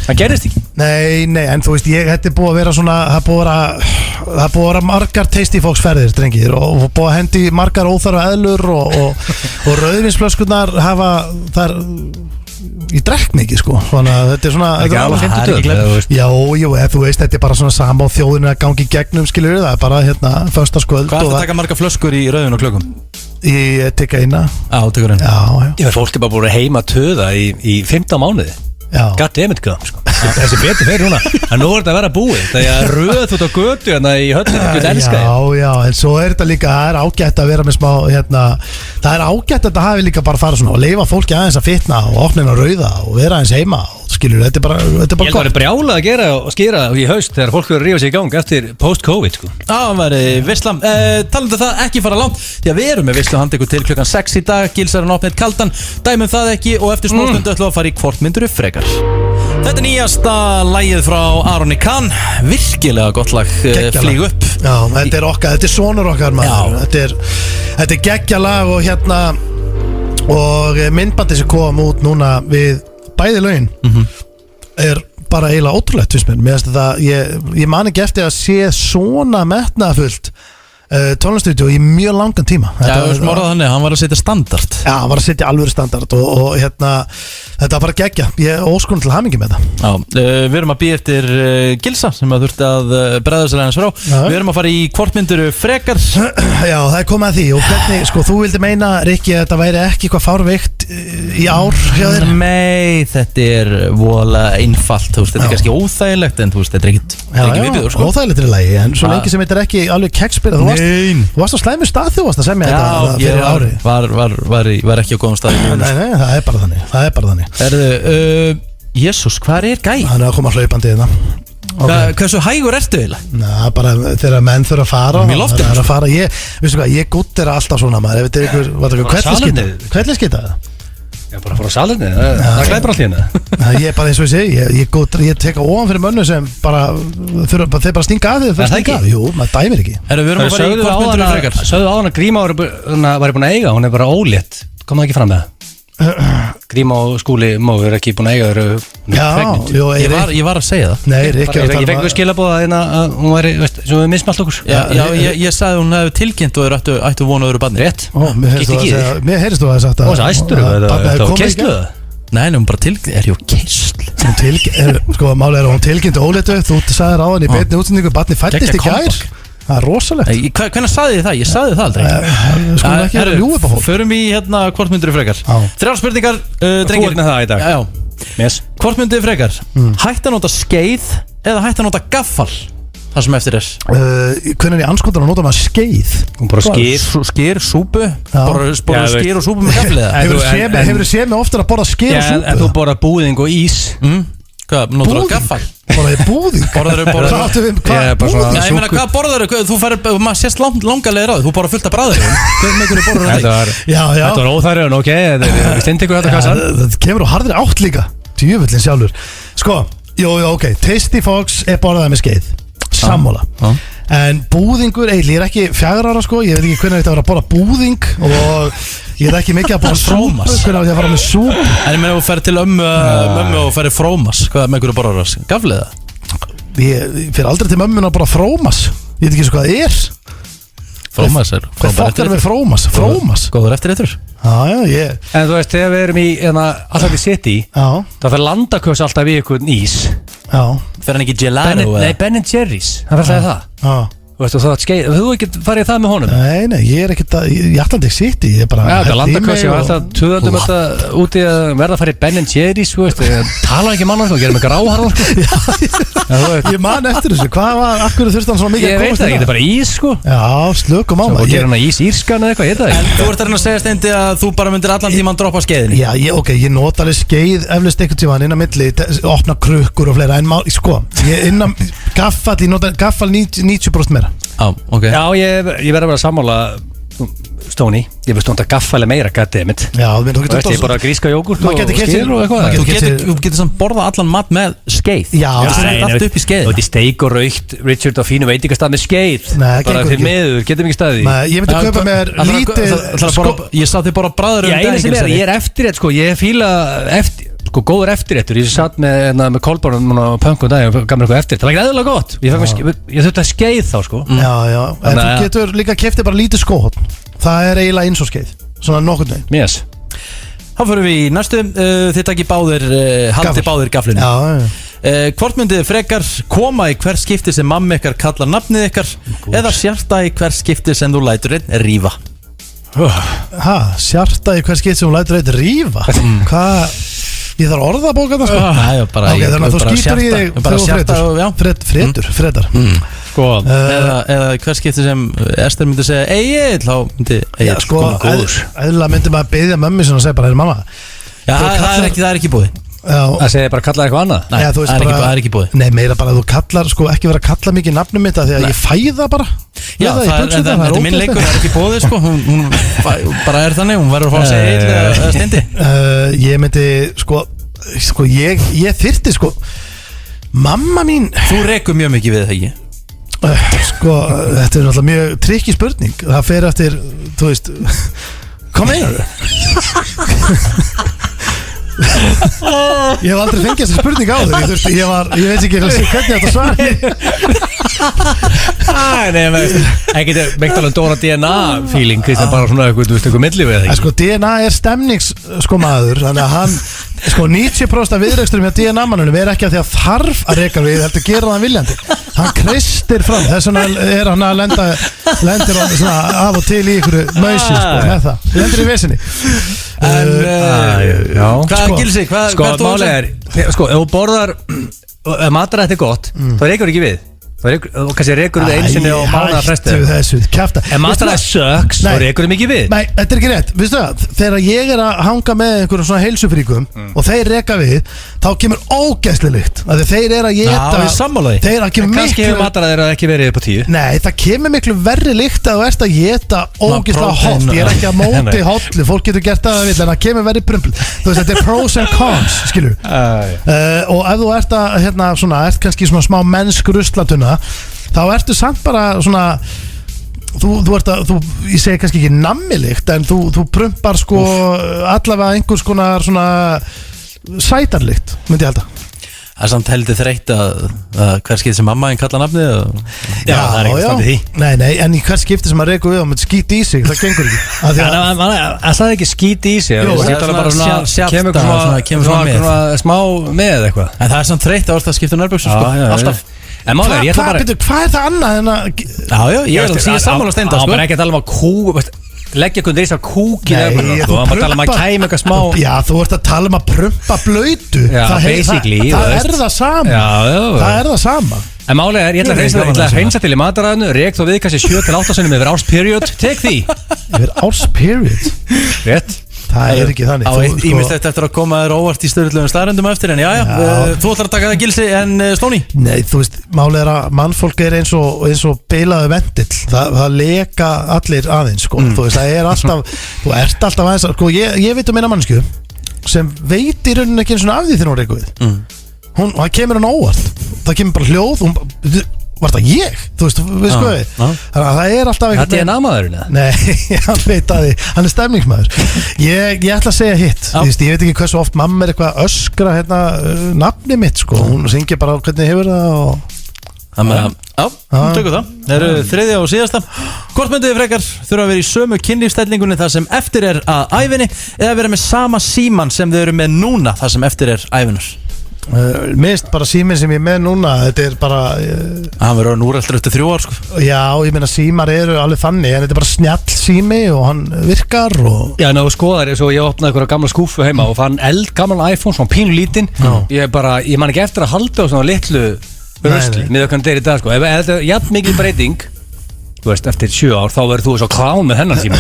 Það gerist ekki. Nei, en þú veist, þetta er búið að vera svona, það er búið að vera margar tasty fox ferðir, drengir, og búið að hendi margar óþarfa eðlur og rauðvinsflöskurnar hafa þar ég drekk mikið sko, þannig að þetta er svona ekki alveg 50 þú veist, þetta er bara svona sama á þjóðinu að gangi gegnum, skilur, það er bara föstaskvöld. Hvað er það að taka marga flöskur í rauðin og klökum? Ég tekka eina. Tekur eina. Ég verð fólk er bara búin heima að töða í 15 mánuði. Goddammit sko. Þessi betur fyrir núna. En nú er þetta að vera búið. Það er röð út á götu hérna í höllinu. Ég elska þér. Já, en svo er þetta líka, það er ágætt að vera með smá það er ágætt að þetta hafi líka bara fara svona og leifa fólki aðeins að fitna og opna inn að rauða og vera aðeins heima og skilur, þetta er bara gott. Ég var brjálað að gera og skýra í haust þegar fólk verður að rífa sig í gang eftir post-covid sko. Það var veislam. Talandi það ekki fara langt því að við erum með veislu handtöku til klukkan 6 í dag. Gilsarinn opnið kaldan, dæmum það ekki og eftir smástundu ætlum við að fara í hvort myndur frekar. Þetta er nýjasta lagið frá Aroni Khan. Virkilega gott lag, Flýg upp. Já, þetta er sonur okkar maður. Þetta er geggjalag og myndbandi sem kom út núna við bæði lögin er bara eiginlega ótrúlegt, finnst mér. Ég man ekki eftir að sé svona metnaðfullt tónliststudio í mjög langan tíma. Já, smorðað þannig, hann var að setja standard. Já, hann var að setja alvöru standard og hérna, þetta var bara geggja. Ég óskonum til hamingi með það. Já, við erum að býja eftir Gilsa sem að þurfti að bregða sér aðeins frá. Við erum að fara í hvort myndirðu frekar. Já, það er komið að því og hvernig, sko, þú vildi meina, Rikki, að þetta væri ekki eitthvað fárveikt í ár hjá þér? Nei, þetta er voðalega einfalt, þú veist, þetta er kannski óþægilegt en þú veist, þetta er ekki viðbjöður, sko. Óþægilegt er í lagi, en svo lengi sem þetta er ekki alveg kekkspyrð, þú varst á slæmi stað þú varst að semja þetta fyrir ári. Já, ég var ekki á góðum stað. Nei, það er bara þannig. Jésús, hvað er gæ? Hann er að koma hlaupandi hérna. Hversu hægur ertu eiginlega? Ná, bara þegar menn þurfa að fara. Mér loftir. Það er að fara, veistu hvað, ég guttir alltaf svona maður, ef þetta er einhver, hvernig Já, bara fór á salinni, það glæpar allt hérna. Ég er bara eins og ég tek á ofan fyrir mönnu sem bara þeir bara stinga að þið. Jú, maður dæmir ekki. Við erum að fara í hvort myndirðu frekar. Sögðu á hana Gríma var búin að eiga, hún er bara ólétt. Kom það ekki fram með það? Gríma og Skúli Mói er ekki búin að eiga ég var að segja það. Nei, Rikki Ég fekk við skilabóða að hún væri, veist, svo við mismalt okkur. Ég sagði hún hefði tilkynnt og þeir ættu vonu öðru barni. Rétt. Mér heyrðist þú að það sagt að það var æstur, það var keislu. Nei, hún bara tilkynnt, er keisl. Sko, málega er hún tilkynnt óléttu. Þú sagðir á hann í beinni útsendingu, barni fæddist í gær. Það er rosalegt. Hvernig sagði þið það? Ég sagði það aldrei. Skulum ekki vera að ljúga upp á fólk. Förum í hvort myndirðu frekar. 3 spurningar, drengir. Þú ert með það í dag. Já. Hvort myndirðu frekar? Hætt að nota skeið eða hætt að nota gaffal? Það sem eftir er. Hvernig er í anskotan að nota maður skeið? Hún bara Skyr, súpu. Borða skyr og súpu með gaffli. Hefur þið séð mig oftar að borða skyr og súpu? En þú borða búðing og ís. Hvað, notur þú gaffal? Borðaði búðing? Hvað búðing? Ég meina, hvað borðar þú? Þú færð, maður sést langalegir á því. Þú borðar fullt af bræður. Hvernig með hvernig borðar það? Þetta var óþæri, ok. Steindi ykkur þetta kassan. Það kemur á harðri átt líka. Djöfullin sjálfur. Sko, ok. Tasty Fox er borðað með skeið. Sammála. En búðingur, ég er ekki 4 ára sko. Ég veit ekki hvernig þetta var að borða búðing. Og ég er ekki mikið að borða súpu. Hvernig var ég að fara með súpu? En ég meina, þú ferð til mömmu og ferð frómas. Hvað með hverju borðar það? Gaflið það? Ég fer aldrei til mömmun að borða frómas. Ég veit ekki svo hvað það er. Frómas er hvað fokkar með frómas? Góður eftir eittur. En þú veist, þegar við erum í Atlantic City, þá fer Landakös alltaf í einhvern ís. Fer hann ekki gelato? Nei, Ben & Jerry's. Það fer alltaf það. Þú veist, þú ekki farið það með honum? Nei, ég er ekkert að í Atlantic City. Ég er bara Landakös, ég var alltaf töðandum þetta úti að verða að fara í Ben & Jerry's, þú veist, tala ekki mann og gera mig gráharðan, sko. Ég man eftir þessu, hvað var, akkur þurfti hann svona mikið að komast það? Ég veit það ekki, þetta er bara ís, sko. Já, slökum á maður. Og gera hann að ís írskan eða eitthvað, ég veit það ekki. En þú ert að reyna að segja Steindi að þú bara myndir allan tíman droppa skeiðinni. Já, ég nota alveg skeið eflaust einhvern tíman inn á milli, opna krukkur og fleira, en sko, ég innan gaffal, ég nota gaffal 90% meira. Okay. Já, ég verður að vera sammála Stóni, ég veist að gaffalega meira, goddammit. Já, þú getur ég bara gríska jógurt og skyr og eitthvað. Þú getur samt borða allan mat með skeið. Já, allt upp í skeið. Þú veit, steik og raukt, Richard og fínu veitingastað með skeið. Bara til meður, getum ekki staðið. Ég myndi kaupa mér lítið. Ég sá þig bara bræður um daginn. Ég er eftirrétt, sko, ég fíla góður eftirréttur. Ég satt með Kolborn og Pönkum dag og gaf mér eitthvað eftirrétt. Það var ekki eðlulega gott. Ég þurfti að skeið þá, sko. Já, en þú getur líka keypti bara lítið skóhorn. Það er eiginlega eins og skeið. Svona nokkurn veginn. Yes. Þá fyrir við í næstu. Þið takki báðir, haldi báðir gaflinu. Hvort myndið frekar koma í hver skipti sem mamma ykkar kallar nafnið ykkar eða sjarta í hver skipti sem þú lætur einn rífa? Sjarta í hver skipti sem þú lætur einn rífa? Hvað? Ég þarf orðabóka það sko. Þannig að þú skýtur í þig þegar þú fredar. Eða hver skipti sem Ester myndi segja Egil, þá myndi Egil koma góður. Eðla myndi maður beðja mömmi sem að segja bara, mamma. Já, það er ekki búið. Það segir bara að kalla eitthvað annað. Nei, það er ekki búið. Nei, meira bara að þú kallar, sko, ekki vera að kalla mikið nafnum mitt að því að ég fæ það bara. Já, þetta er minn leikur, það er ekki búið, sko. Hún bara er þannig, hún verður að fá að segja Egil eða Steindi. Ég myndi, sko, ég þyrfti, sko, mamma mín. Þú rekur mjög mikið við það, ekki? Sko, þetta er náttúrulega mjög trikki spurning. Það fer eftir, þú veist, hvað meinar þau? Ég hef aldrei fengið þessi spurning á þau. Ég veit ekki hvernig þetta svar. Nei, ekki meitt alveg Dóra DNA feeling, Kristján, bara svona eitthvað milli við það. Sko, DNA er stemnings, sko, maður, þannig að hann, sko, 90% af viðreiksturum hjá DNA-mannunum er ekki að því að þarf að reka við, heldur gera það viljandi. Hann kreistir fram, þess vegna er hann að lendir hann svona af og til í ykkur mausi, sko, með það. Lendir í vesinni. Hvað Gilsi, hvað er þú að segja? Sko, ef þú borðar, matarætti gott, þá rekur ekki við. Og kannski rekur við einsinni og mánaða fresti. Hættu þessu, kjafta. En matarætti söks, þá rekur við mikið við. Nei, þetta er ekki rétt. Vistu það, þegar ég er að hanga með einhverjum svona heilsufríkum og þeir reka við, þá kemur ógeðslega lykt. Þeir er að geta... Já, við sammála því. Kannski hefur matarættir ekki verið upp á 10. Nei, það kemur miklu verri lykt að þú ert að geta ógeðslega hot. Ég er ekki að móti hotlu, fólk getur gert það að vilja, en það kemur verri prumpl. Þú veist, þetta er pros and cons, skilur. Og ef þú ert að, hérna, svona, ert kannski svona smá mennsk ruslatuna, þá ertu samt bara svona ég segi kannski ekki nammilikt, en þú prumpar sko allavega einhvers konar svona sætarlikt, myndi ég halda. Það er samt heldur þreytt að hver skipti sem mamma einn kalla nafnið Já, það er ekki standið því. Nei, en í hver skipti sem maður rekur við og maður skýti í sig, það gengur ekki. Það er ekki skýti í sig. Það er bara svona kemur svona smá með eitthvað. En það er samt þreytt að orða að skipta nærböksu, sko, alltaf. En málega, ég ætla bara... Hvað er það annað en að... Já, ég er sammála Steinda, sko. Það er ekki að tala um að kú... Leggja einhvern reysa kúk í það. Þú ert að tala um að kæma eitthvað smá... Já, þú ert að tala um að prumpa blöytu. Já, basically. Það er það sama. Það er það sama. En málega er, ég ætla að hreinsa til í mataræðinu, rek þó við kannski 7-8 sinnum yfir ársperiod. Tek því. Yfir ársperiod? Rétt. Það er ekki þannig. Á ímislegt eftir að koma þér óvart í stöðulegum staðrendum eftir, en já, þú ætlar að taka það Gilsi, en Stóni? Nei, þú veist, málega er að mannfólk er eins og bilaðu vendill, það leka allir aðeins, sko, þú veist, það er alltaf, þú ert alltaf aðeins, sko, ég veit eina mannsku sem veit í rauninni ekki eins og af því þegar hún rekur við, það kemur hann óvart, það kemur bara hljóð, var það ég? Þú veist, við skoðum þannig að það er alltaf einhvern... Það er DNA-maðurinn, eða? Nei, hann veit að því, hann er stemningsmaður. Ég ætla að segja hitt, ég veit ekki hversu oft mamma er eitthvað öskra hérna nafni mitt, sko, hún syngir bara hvernig hefur það og... Já, tökum það. Það eru þriðja og síðasta. Hvort myndið þið frekar þurfa að vera í sömu kynlífsstellingunni það sem eftir er að ævinni eða vera með sama síman sem þau eru með núna það sem eftir er ævinar? Mist bara síminn sem ég er með núna, þetta er bara hann verður núræltur eftir 3 ár, sko. Já, ég meina símar eru alveg þannig, en þetta er bara snjall sími og hann virkar og... Já, ná, skoðar, svo ég opnaði einhverja gamla skúfu heima og fann eldgamlan iPhone, svona pínu lítinn. Ég man ekki eftir að halda á svona litlu röstli, með okkur deyri dag, sko. Ef þetta er jafn mikil breyting, þú veist, eftir 7 ár, þá verður þú svo klán með hennan síma.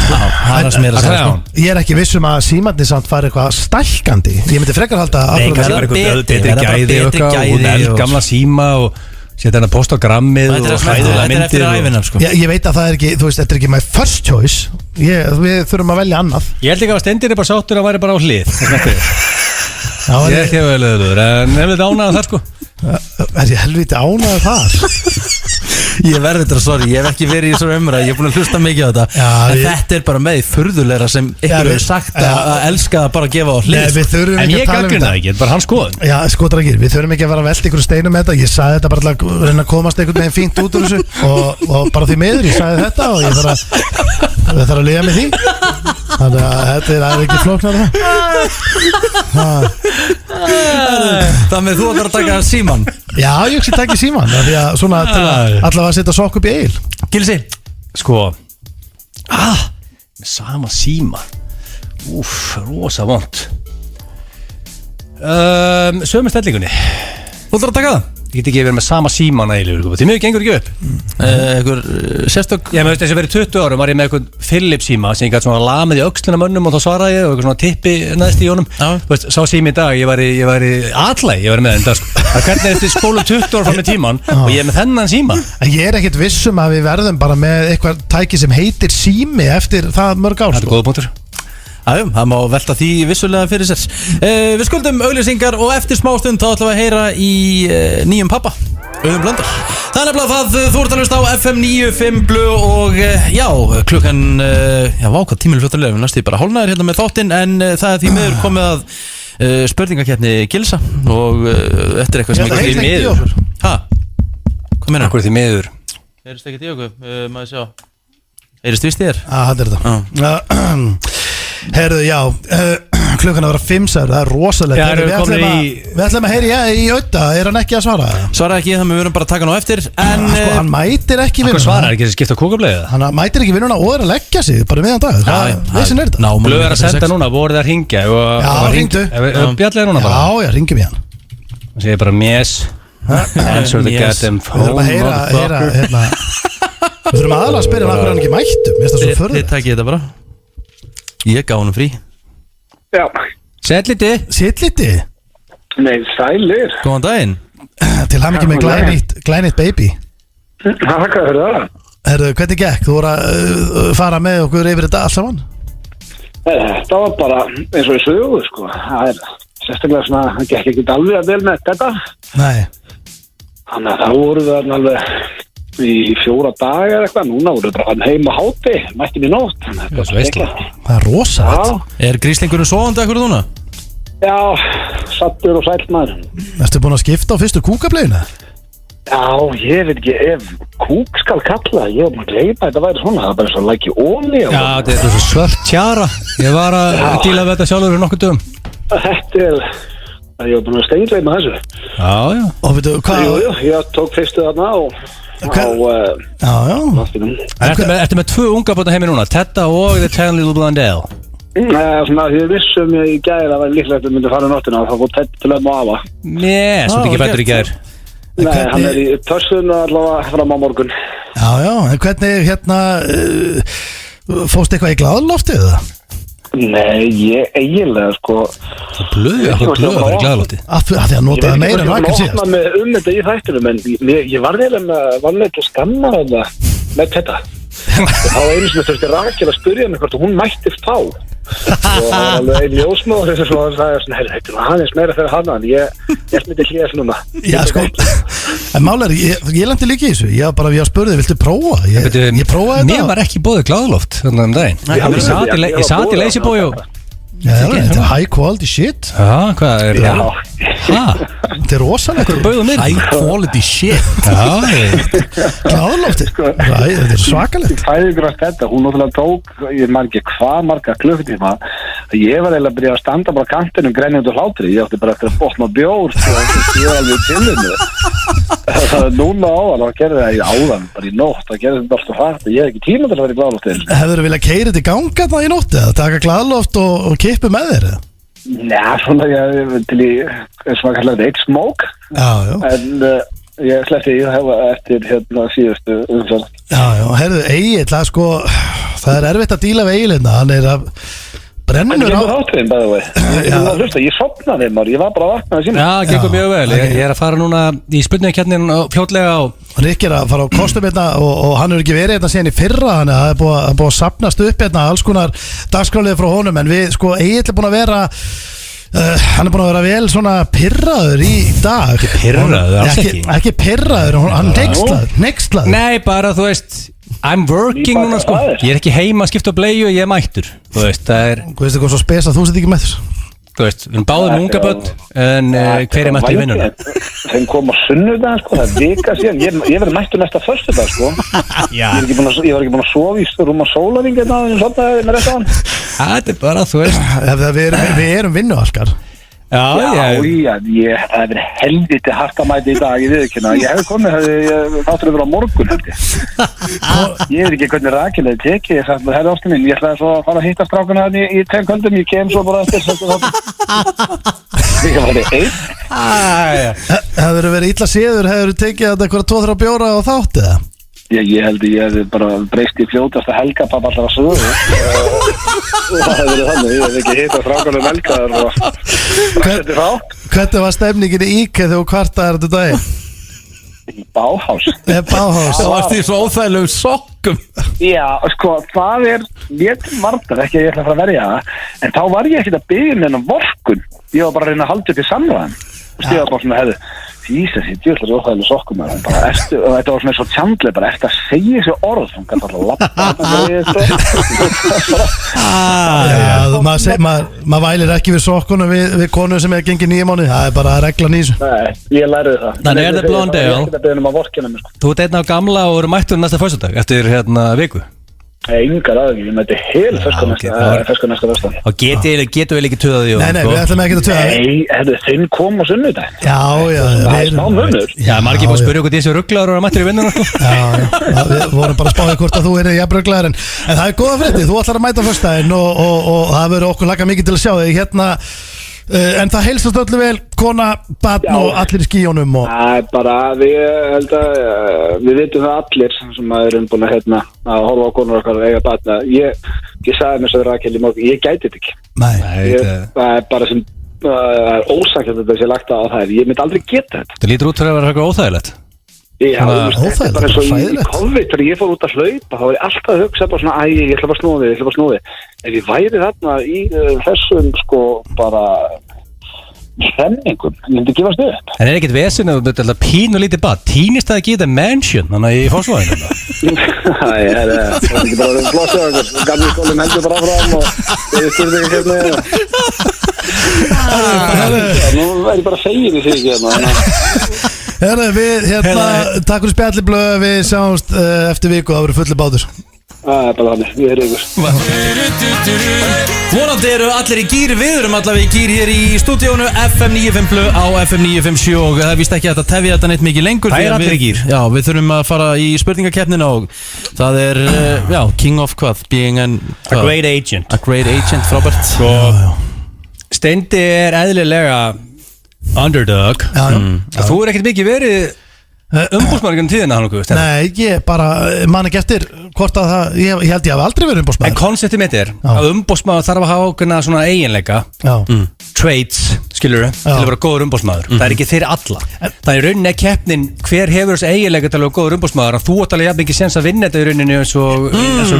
Ég er ekki vissum að símandi samt fari eitthvað stælkandi. Ég myndi frekar halda að... Nei, kannski bara eitthvað betri gæði og eldgamla síma og setja hennar post á grammið og hræðulega myndir. Ég veit að það er ekki, þú veist, þetta er ekki my first choice. Við þurfum að velja annað. Ég held ekki að Stendir er bara sáttur að væri bara á hlið. Ég er ekki að velja þau, en ef þetta ánaði það, sko. Er ég helviti ánægður þar? Ég verður þetta, sorry, ég hef ekki verið í svona umræð, ég er búin að hlusta mikið á þetta, en þetta er bara með furðulegra sem ykkur hefur sagt að elska að bara gefa á hlið. En ég gaggrina það ekki, þetta er bara hans skoðun. Já, sko dragir, við þurfum ekki að vera að velta ykkur steinum með þetta, ég sagði þetta bara að reyna að komast einhvern veginn fínt út úr þessu og bara því miður, ég sagði þetta og ég þarf að liða með því. Þannig að þetta er ekki flóknar Þannig þú ætlar að taka síman? Já, ég ekki taka síman því að svona til að allavega setja sokk upp í eil. Gilsi? Sko með sama síma. Rosa vont. Sömu stellingunni. Þú ætlar að taka það? Ég get ekki verið með sama síman eiginlega, því mjög gengur ekki upp. Einhver sérstök? Ég með þess að verið 20 árum var ég með einhvern Philips síma sem ég gæti svona lamið í öxlina mönnum og þá svaraði ég og eitthvað svona tippi næst í honum. Þú veist, sá sími í dag, ég var í atlæg, ég var með þetta, sko. Hvernig er eftir skólu 20 ára fram með tíman og ég er með þennan síma? Ég er ekkert vissum að við verðum bara með eitthvað tæki sem heitir sími eftir það mörg ár. Það er góða punktur. Jájum, það má velta því vissulega fyrir sér. Við skuldum auglýsingar og eftir smástund þá ætlum við að heyra í nýjum pappa, Auðun Blöndal. Það er nefnilega það, þú ert að hlusta á FM 95 Blu og já, klukkan, já, vákvað tímil fljóttulega, við næstu bara hálfnaðir hérna með þáttinn, en það er því miður komið að spurningakeppni Gilsa og þetta er eitthvað sem ekki því miður. Hvað meina? Akkur því miður? Heyrist ekki í okkur, maður sjá. Heyrist vist þér? Þetta er þetta. Herðu, já, klukkan að vera 5, það er rosalegt. Já, við ætlum að heyri í Ödda, hann ekki að svara? Svara ekki, þannig við verum bara að taka hann á eftir. En hann mætir ekki vinnuna. Hvað svarar ekki að skipta kúkableiðu? Hann mætir ekki vinnuna og er að leggja sig bara meðan dag. Vissin er þetta? Blöð er að senda núna, voru það að ringja. Já, ringdu. Bjallega núna bara? Já, ringjum í hann. Það segir bara mjess. Answer the goddamn phone. Við þurfum aðalega að spyrja hann ekki mættum. Þið takið þetta bara. Ég gaf honum frí. Já. Settliti? Nei, sælir. Góðan daginn. Til hamingju með glænýtt baby. Hvað er það? Herðu, hvernig gekk? Þú voru að fara með okkur yfir þetta allt saman? Þetta var bara eins og í sögu, sko. Það er sérstaklega svona, það gekk ekki alveg að vel með þetta. Nei. Þannig að það voru það alveg í 4 daga eða eitthvað. Núna voru það bara heim á háti, mættum í nótt. Það er rosalegt. Er gríslingurinn sofandi ekkur núna? Já, sattur og sæll maður. Ertu búin að skipta á fyrstu kúkableiðuna? Já, ég veit ekki ef kúk skal kalla. Ég var maður að gleypa þetta væri svona. Það er bara svo læki ólí. Já, þetta er svo svört tjara. Ég var að díla við þetta sjálfur fyrir nokkuð dögum. Þetta er... Ég var búin að steinleima þessu. Já. Og veitu, hvað... Jú, ég tók fyrstu þarna og... Ertu með 2 unga bóta heimi núna? Tedda og The Tiny Little Blondell? Svona því vissum ég í gær að það var líklegt að myndi fara nóttina og það fór Tedd til að afa. Nei, svo ekki fættur í gær. Nei, hann er í tössun og allavega fram á morgun. Já, en hvernig fórst eitthvað í glaðloftið það? Nei, ég eiginlega sko. Blöð að vera í glaðlótti. Af því að notaði meira en rækjum síðast. Ég veit ekki hvað með þetta í þættunum en ég var eiginlega vanlega að skamma þetta með þetta. Þá einu sem þurfti Rakel að spyrja mig hvort hún mætti fá. Og það var alveg einn ljósmóður sem sagði svona, þetta er aðeins meira fyrir hana en ég myndi hlýðast núna. Já sko, en málega ég lendi líka í þessu. Ég var að spurði, viltu prófa? Ég prófaði þetta. Mér var ekki bóðið glaðloft þannig daginn. Ég sat í Leysibói og... Þetta er high quality shit. Já, hvað er það? Þetta er rosalega high quality shit. Glaðlofti. Þetta er svakalegt. Fæðingrast þetta, hún náttúrulega tók ég man ekki hvað marga klukkutíma. Ég var eiginlega að byrja að standa bara kantinum grænjandi og hlátri. Ég átti bara eftir að botna bjór ég var alveg tilinu. Það er núna áðan og gerði það í áðan bara í nótt, það gerði þetta alltaf hrætt ég hef ekki tíma til að vera í glaðlofti. Hefurðu viljað keyra þetta í ganga það í nótti að taka glaðloft og kippu með þér? Nei, svona ég til í svona kallar eitt smók. En ég sleppti í það eftir síðustu umfjörð. Já, heyrðu, Egill, sko það er erfitt að díla við Egilina, hann er að brennur á þátturinn bæði vei. Ég sopnaði maður, ég var bara að vakna síma. Já, gengur mjög vel. Ég er að fara núna í spurningkeppnin fljótlega og Rikki er að fara á kostum hérna og hann er ekki verið hérna síðan í fyrra, þannig að það er búið að safnast upp hérna alls konar dagskrálið frá honum, en við, sko, Egill er búin að vera hann er búin að vera vel svona pirraður í dag. Ekki pirraður, alls ekki. Ekki pirraður, hann nextlaður. Nei, bara þú veist I'm working núna sko. Ég er ekki heima að skipta á bleiu og ég er mættur. Þú veist, það er Þú veist, það kom svo spes að þú sett ekki með þess. Þú veist, við erum báðum unga börn en hver er mættur í vinnuna? Þeim kom á sunnudag sko, það er vika síðan. Ég verði mættur næsta föstudag sko. Ég var ekki búin að sofa í rúma sólarhring hérna og sofnaði með rétt á hann. Þetta er bara, þú veist Við erum vinnualkar. Já, það hefur verið helviti hart að mæta í dag í viðkynna. Ég hefði komið þáttur yfir á morgun Ég veit ekki hvernig Rakel hefði tekið. Ég sagði, herri ástin mín, ég ætlaði svo að fara að hitta strákuna í 10 kvöldum. Ég kem svo bara eftir Ég var það einn Hefur verið illa séður, hefur tekið þetta eitthvað 2-3 bjóra á þátt eða? Ég held ég hefði bara breyst í fljótasta helgapappa alltaf að sögu Það hefði verið þannig. Ég hef ekki hitt að strákunum helgaður og rætti frá. Hvernig var stemningin í IKEA þegar þú kvartaðir þetta daginn? Í Bauhaus. Bauhaus. Það varst í svo óþægilegum sokkum. Já, sko, það er létt vartar, ekki að ég ætla að fara að verja það. En þá var ég ekkert að byggja með hennar vorkun. Ég var bara að reyna að halda upp í samræðan. Ég var bara svona, Jesus, ég djúðlega óþægilega sokkum og þetta var svona svo tjandlega bara eftir að segja þessi orð hún gæti alltaf lappa maður vælir ekki við sokkunum við konu sem er gengið 9 mánuði, það er bara reglan í þessu. Nei, ég læriði það. Þannig er það Blondale. Þú ert einn á gamla og eru mættur næsta föstudag eftir viku. Engar aðeins, ég mæti heil fersku næsta vestan. Og getur við ekki töða því? Nei, við ætlum ekki að töða því. Nei, þinn kom á sunnudaginn. Já. Það er smá munur. Já, margir búið að spyrja okkur þessi rugglaður og mættir í vinnuna. Já, við vorum bara að spáði hvort að þú er jafn rugglaður en það er góða frétti, þú ætlar að mæta á föstudaginn og það verður okkur laka mikið til að sjá þig hérna. En það heilsast öllu vel, kona, barn og allir í skíjónum og... Það er bara, við held að við vitum það allir sem erum búin að horfa á konur okkar og eiga barna. Ég sagði mér svo Rakel í morgun, ég gæti þetta ekki. Nei. Það er bara sem, það er ósagt að þetta sé lagt á það. Ég myndi aldrei geta þetta. Það lítur út fyrir að vera eitthvað óþægilegt. Já, þetta er bara eins og í COVID þegar ég fór út að hlaupa, þá var ég alltaf að hugsa bara svona, ég ætla bara að snúði. Ef ég væri þarna í þessum sko bara hremmingum, ég myndi gefast upp. En er ekkert vesen að þetta er pínu lítið bad, týnist það ekki þetta mansion, þannig í Fossvoginum? Það er ekki bara flossið okkur, gamli skólinn heldur bara áfram og ég styrði ekki hérna. Nú er ég bara fegin í því hérna. Við takk fyrir spjalli blöð, við sjáumst eftir viku, það verður fulli bátur. Það er bara þannig, við erum ykkur. Vonandi eru allir í gír, við erum allavega í gír hér í stúdíónu FM 95 Blu á FM 957 og það er víst ekki að tefja þetta neitt mikið lengur. Það er allir í gír. Já, við þurfum að fara í spurningakeppnina og það er, King of hvað? Being a great agent. A great agent, frábært. Steindi er eðlilega underdog. Þú er ekkert mikið verið umbúsmaður tíðina hann okkur. Nei, ég bara man ekki eftir hvort að það, ég held ég hafi aldrei verið umbúsmaður. En konceptið mitt er að umbúsmaður þarf að hafa okkurna svona eiginleika, traits, skilur til að vera góður umbúsmaður. Það er ekki fyrir alla. Það er í rauninni að keppnin hver hefur þessi eiginleika til að vera góður umbúsmaður og þú átt alveg jafn ekki sens að vinna þetta í rauninni eins og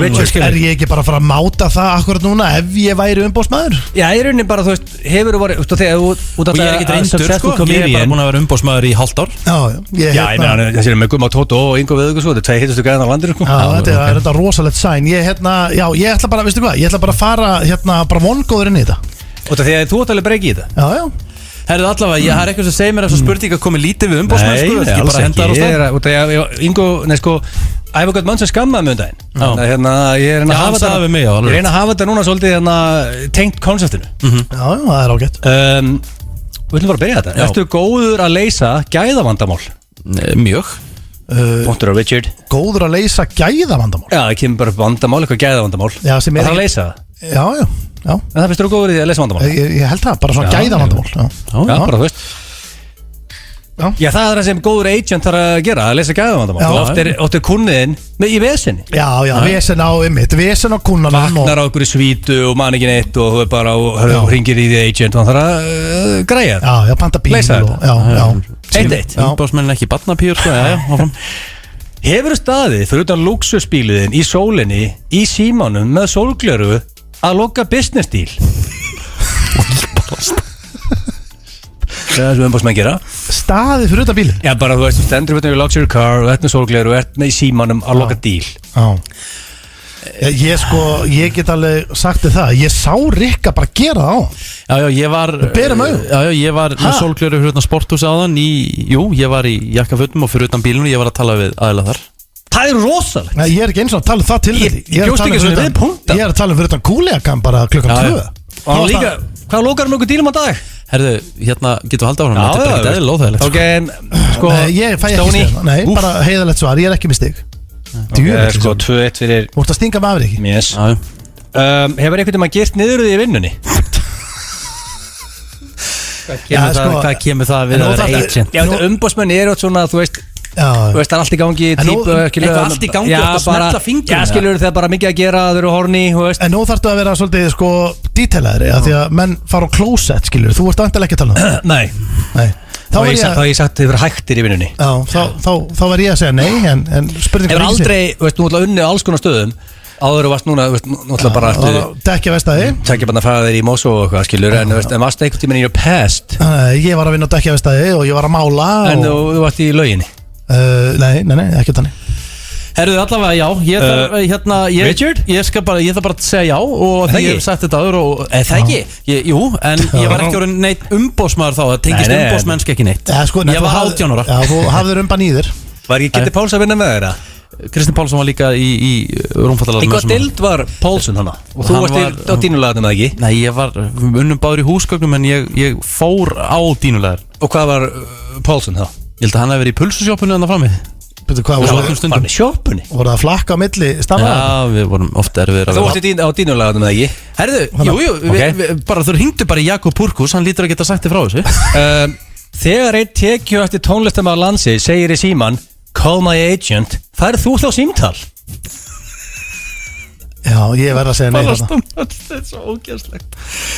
Richard, skilur. Er ég ekki bara að fara að máta það akkurat núna ef ég væri umbúsmaður? Já, í rauninni bara, þú veist, hefur þú verið út af ég er ekkert reyndur, sko, ég er bara búin að vera umbúsmaður í hálft ár. Það séum með Gumma Tóto og Ingo Viðugur svo, þetta er 2 hittustu gæðan á landir. Þetta er þetta rosalegt sæn. Ég ætla bara, veistu hvað, ég ætla bara að fara bara vongóður inn í þetta. Og það því að þú ætla alveg breyki í þetta. Já. Herðu allavega, ég har eitthvað sem segir mér að þessar spurningar komið lítið við umbóðsmenn, sko, þetta ekki bara henda þar á stað. Ingo, æfa gott mann sem skammaði mig daginn. Ég reyna að hafa þetta núna svolítið tengt konseptinu. Já, það er ágætt. Við ætlum bara að byrja þetta. Ertu góður að leysa gæðavandamál? Mjög. Póntur á Richard. Góður að leysa gæðavandamál? Já, það kemur bara vandamál, eitthvað gæðavandamál. Það er að leysa það. Já. En það finnst þú góður í að leysa vandamál? Ég held það, bara svona gæðavandamál. Já, bara þú veist. Já, það er það sem góður agent þarf að gera, að leysa gæðavandamál. Og oft er kunniðinn í vesenni. Já, vesen á ymmit, vesen á kunnanum. Vaknar á okkur í svítu og man ekki neitt og þú er bara og hringir í því agent og hann þarf að græja það. Já, panta bíl. Leysa þetta. Eitt. Umbóðsmenn ekki barnapýr, sko, áfram. Hefur staðið fyrir utan luxusbíluðin í sólinni í símanum með sólgleru að loka business deal? Það er sem umbóðsmenn gera. Staðið fyrir utan bílinn? Já, bara þú veist, þú stendur utan í luxury car og ert með sólgleru og ert með í símanum að loka deal. Ég get alveg sagt þér það. Ég sá Rikka bara gera það á. Já, ég var ég var með sólgleru fyrir utan sporthúsi áðan ég var í jakkafötum og fyrir utan bílinu ég var að tala við aðila þar. Það er rosalegt. Nei, ég er ekki eins og að tala það til því. Ég bjóst ekki svona við punktar. Ég er að tala fyrir utan kúleakam bara klukkan 2. Hvað lokar um okkur dílum á dag? Herðu, hérna getur við haldið áfram. Þetta er bara ekkert eðlilega óþægilegt. Ok, sko, ég fæ ekki stig. Nei, bara heiðalegt svar, ég er ekki með stig. Sko, 2-1 fyrir. Þú ert að stinga með afriki. Yes. Hefur einhvern veginn girt niður í vinnunni? Hvað kemur það við að vera agent? Já, umbóðsmenn eru svona, þú veist, það er allt í gangi eitthvað allt í gangi og smetla fingur. Já, skilur það er bara mikið að gera, þau eru horny. En nú þarftu að vera svolítið sko detailari, af því að menn fara á closet, skilur. Þú varst vantilega ekki að tala um það. Nei. Þá hef ég sagt þið verið hægtir í vinnunni. Já, þá verð ég að segja nei, en spurningar hefur aldrei, veist, nú ætla að unni á alls konar stöðum Áður varst núna, náttúrulega bara Dekkja vestæði Tekja bara að fara þeir í Mosó og eitthvað, skilur En varst einhvern tímann í your past Ég var að vinna á dekkja vestæði og ég var að mála En þú varst í lauginni Nei, ekki þannig Herðu allavega já Richard? Ég þarf bara að segja já og því ég hef sagt þetta áður og það ekki, jú, en ég var ekki orðin neitt umbósmaður þá, það tengist umbósmennsk ekki neitt Ég var 18 ára Já, þú hafðir umban í þér Var ekki Kitty Páls að vinna með þeirra? Kristinn Pálsson var líka í rúmfattalarna Eitthvað dild var Pálsson hana og þú varst á dínulagarnum eða ekki? Nei, ég var unnum báður í húsgögnum en ég fór á dínulagar Og hvað var Pálsson þá? Ég held að hann hefði verið í pulsusjópunni þannig frammi Hvað var hann í sjópunni? Voru það að flakka á milli starfa? Já, við vorum ofta erfiðir Þú varst á dínulagarnum eða ekki? Herðu, þú hringdu bara í Jakob Purkus, hann lítur að geta sagt þig frá þessu Þegar einn tekju eftir tónlistamæður landsi segir í síman Call my agent, færð þú þá símtal? Já, ég verð að segja nei þarna Þetta er svo ógeðslegt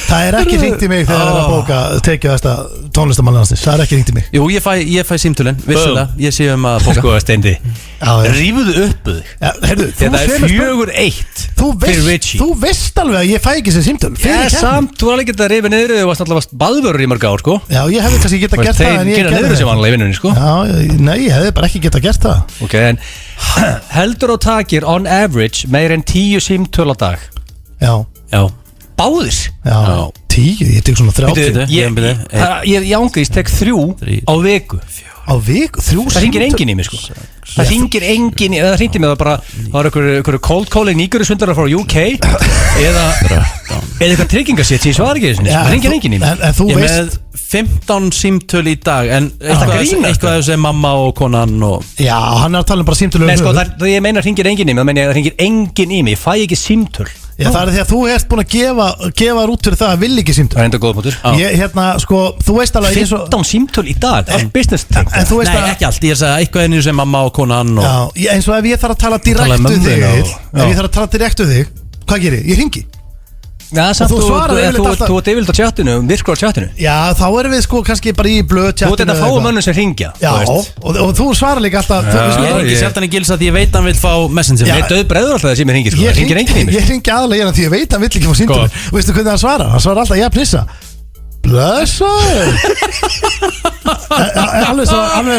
Það er ekki hringt í mig þegar það er að bóka tekið þesta tónlistamannlandsins Það er ekki hringt í mig Jú, ég fæ símtölinn, vissulega Ég sé að bóka Sko, Steindi, rífuðu upp þig Þetta er 4-1 fyrir Richie Þú veist alveg að ég fæ ekki sem símtöl Samt, þú var alveg getað að rifa niður Þú varst náttúrulega baðvörur í mörg ár, sko Já, ég hefði kannski getað gert það en ég gera niður sem vanlega í vinnunni, sko Nei, ég hefði bara ekki getað gert það Ok, en heldur og takir on average meir en 10 símtöl á dag? Já Báðir? Já, 10, ég tek svona 30 Ég ángriðist tek 3 á viku Á viku? 3 Það ringir enginn í mig sko Það ringir enginn í, það ringir mig það bara Það var einhverju cold calling nýgurusvindlar frá UK Eða eitthvað tryggingarsitt sem ég svar ekki þessu Það ringir enginn í mig En þú Ég veist með 15 símtöl í dag En eitthvað þessu mamma og konan og... Já, hann er að tala um bara símtöl Nei sko, það ég meina ringir enginn í mig Það meina það ringir enginn í mig Ég fæ ekki símtöl Já, það er því að þú ert búin að gefa út fyrir það að vil ekki símtöl Það er enda góð punktur Sko, þú veist alveg 15 símtöl í dag, allt business tengt Nei, ekki allt, ég sagði eitthvað einu sem mamma og konan og... Já, eins og ef ég þarf að tala direkt við þig Hvað gerir ég? Ég ringi Já, samt þú ert yfirleitt á chatinu, virkur á chatinu Já, þá erum við sko kannski bara í blöð chatinu Þú ert þetta fáum mönnum sem ringja Já, og þú svarar líka alltaf Ég ringi sjaldan í gils að ég veit að hann vil fá messenger Ég döð breiður alltaf það sem ég ringi sko Það ringir enginn í mig Ég ringi aðalega því ég veit að hann vill ekki fá símtöl Og veistu hvernig hann svarar? Hann svarar alltaf, ég pnissa Blessaður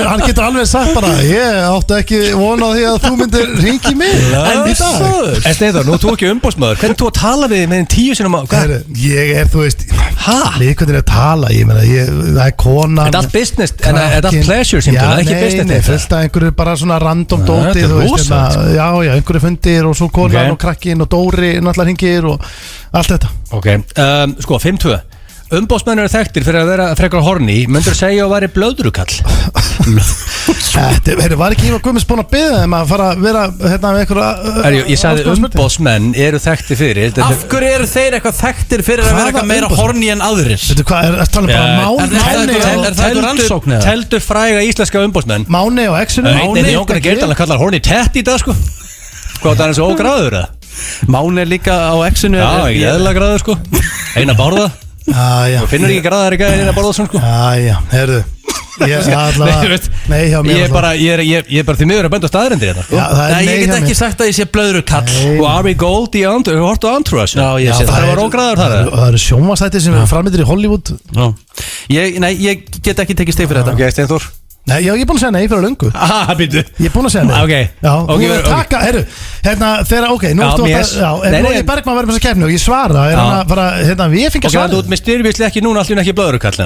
Hann getur alveg sagt bara Ég átti ekki vona á því að þú myndir ringi mig Blessaður En Steindor, nú þú ekki umbóðsmaður Hvernig þú að tala við með 10 sinum Ég er, þú veist Hvernig er að tala, ég meina Það er konan Er það allt business, er það allt pleasure sem þú, ekki business Nei, fyrst að einhverju bara svona random dóti Já, einhverju fundir og svo konan og krakkin og Dóri náttúrulega ringir og allt þetta Ok, sko, 5-2 Umbóðsmenn eru þekktir fyrir að vera frekar horny Möndur segja að væri blöðrukall Var ekki Ívar Guðmunds búin að biðja þeim að fara að vera hérna með einhverja Ég sagði umbóðsmenn eru þekktir fyrir Af hverju eru þeir eitthvað þekktir fyrir að vera eitthvað meira horny en aðrir? Veitu hvað, er talað bara Máni Er það eitthvað rannsókn eða? Teldu fræga íslenska umbóðsmenn Máni og Exinu Jónkar Gerdalna kallar horny tett í dag sko Hvað það er eins og ógráður eða? Máni er líka á Exinu Já, ekki eðla gráður sko Eina bárða Já, finnur ekki gráðar í gæðin að borða svona sko Já, heyrðu Nei, hjá mér Ég er bara því miður að benda á staðrendir þetta sko Nei, ég get ekki sagt að ég sé blöðrukall Og Ari Gold í hortu Andrúas Já, ég sé það var ógráður þar Það eru sjónvarsþættir sem eru frammittir í Hollywood Nei, ég get ekki tekið steg fyrir þetta Ok, Steinþór Nei, já, ég er búin að segja nei fyrir löngu Býtu Ég er búin að segja nei Ok Já, þú verður að taka, herru Hérna, þegar, ok, nú ertu að nú er Bergman verið með þessa keppni og ég svara Er hann að fara, hérna, við fengið svara Ok, þú ert með styrvísli ekki núna allir ekki blöðrukall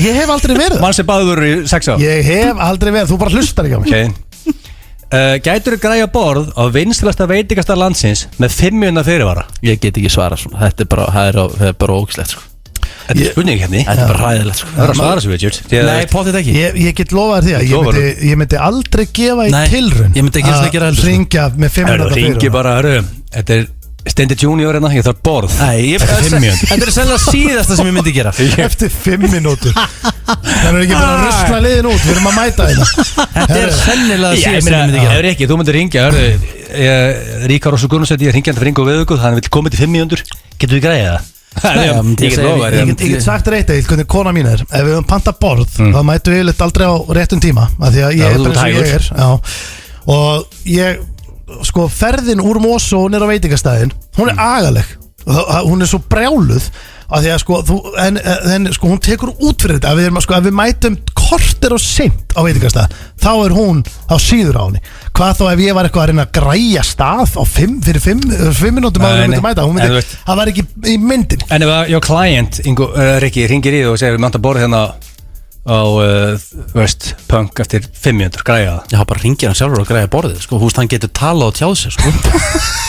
Ég hef aldrei verið Mann sem baður í 6 ár Ég hef aldrei verið, þú bara hlustar ekki á mig Gætur þú græja borð á vinstrasta veitingasta landsins með 5 mínúna fyrirvara? Ég get ekki svara svona Þetta er bara ógislegt sko Þetta er spurning hérna Þetta er bara ræðilegt sko Það er að svara svo Richard Nei, potið ekki Ég get lofað þér því að ég myndi aldrei gefa í tilraun Ég myndi ekki að gera heldur ringja með 5 minúta fyrir Ringi bara, þetta er Steindi Junior hérna, ég þarf borð Þetta er sennilega síðasta sem ég myndi gera Eftir 5 minútur Það er ekki bara að rusla liðin út Við erum að mæta Þetta er sennilega síðasta sem ég myndi gera Ef ekki, þú myndir ringja Ríkar Rósur Gunnarsson, ég ringi hann fyrir ringu og viðuguð Hann vil koma til 5 mínútur Getur við græða það? Ég get sagt reitt eitt hvernig kona mín er Ef við höfum panta borð þá mætu við aldrei á réttum tíma Því að ég er bara eins og ég er Og ég sko ferðin úr Mosó nýr á veitingastæðin, hún agaleg, hún svo brjáluð að því að sko, sko hún tekur út fyrir þetta, ef við mætum korter og seint á veitingastæð, þá hún á síður á henni. Hvað þá ef ég var eitthvað að reyna að græja stað á 5 mínútum að við myndum mæta, það var ekki í myndin. En ef your client, Rikki, ringir í þú og segir við máttum að borða hérna á, punk eftir 5 mínútur, græja það. Já, bara ringir hann sjálfur og græja borðið, sko, hann getur talað og tjáð sig, sko.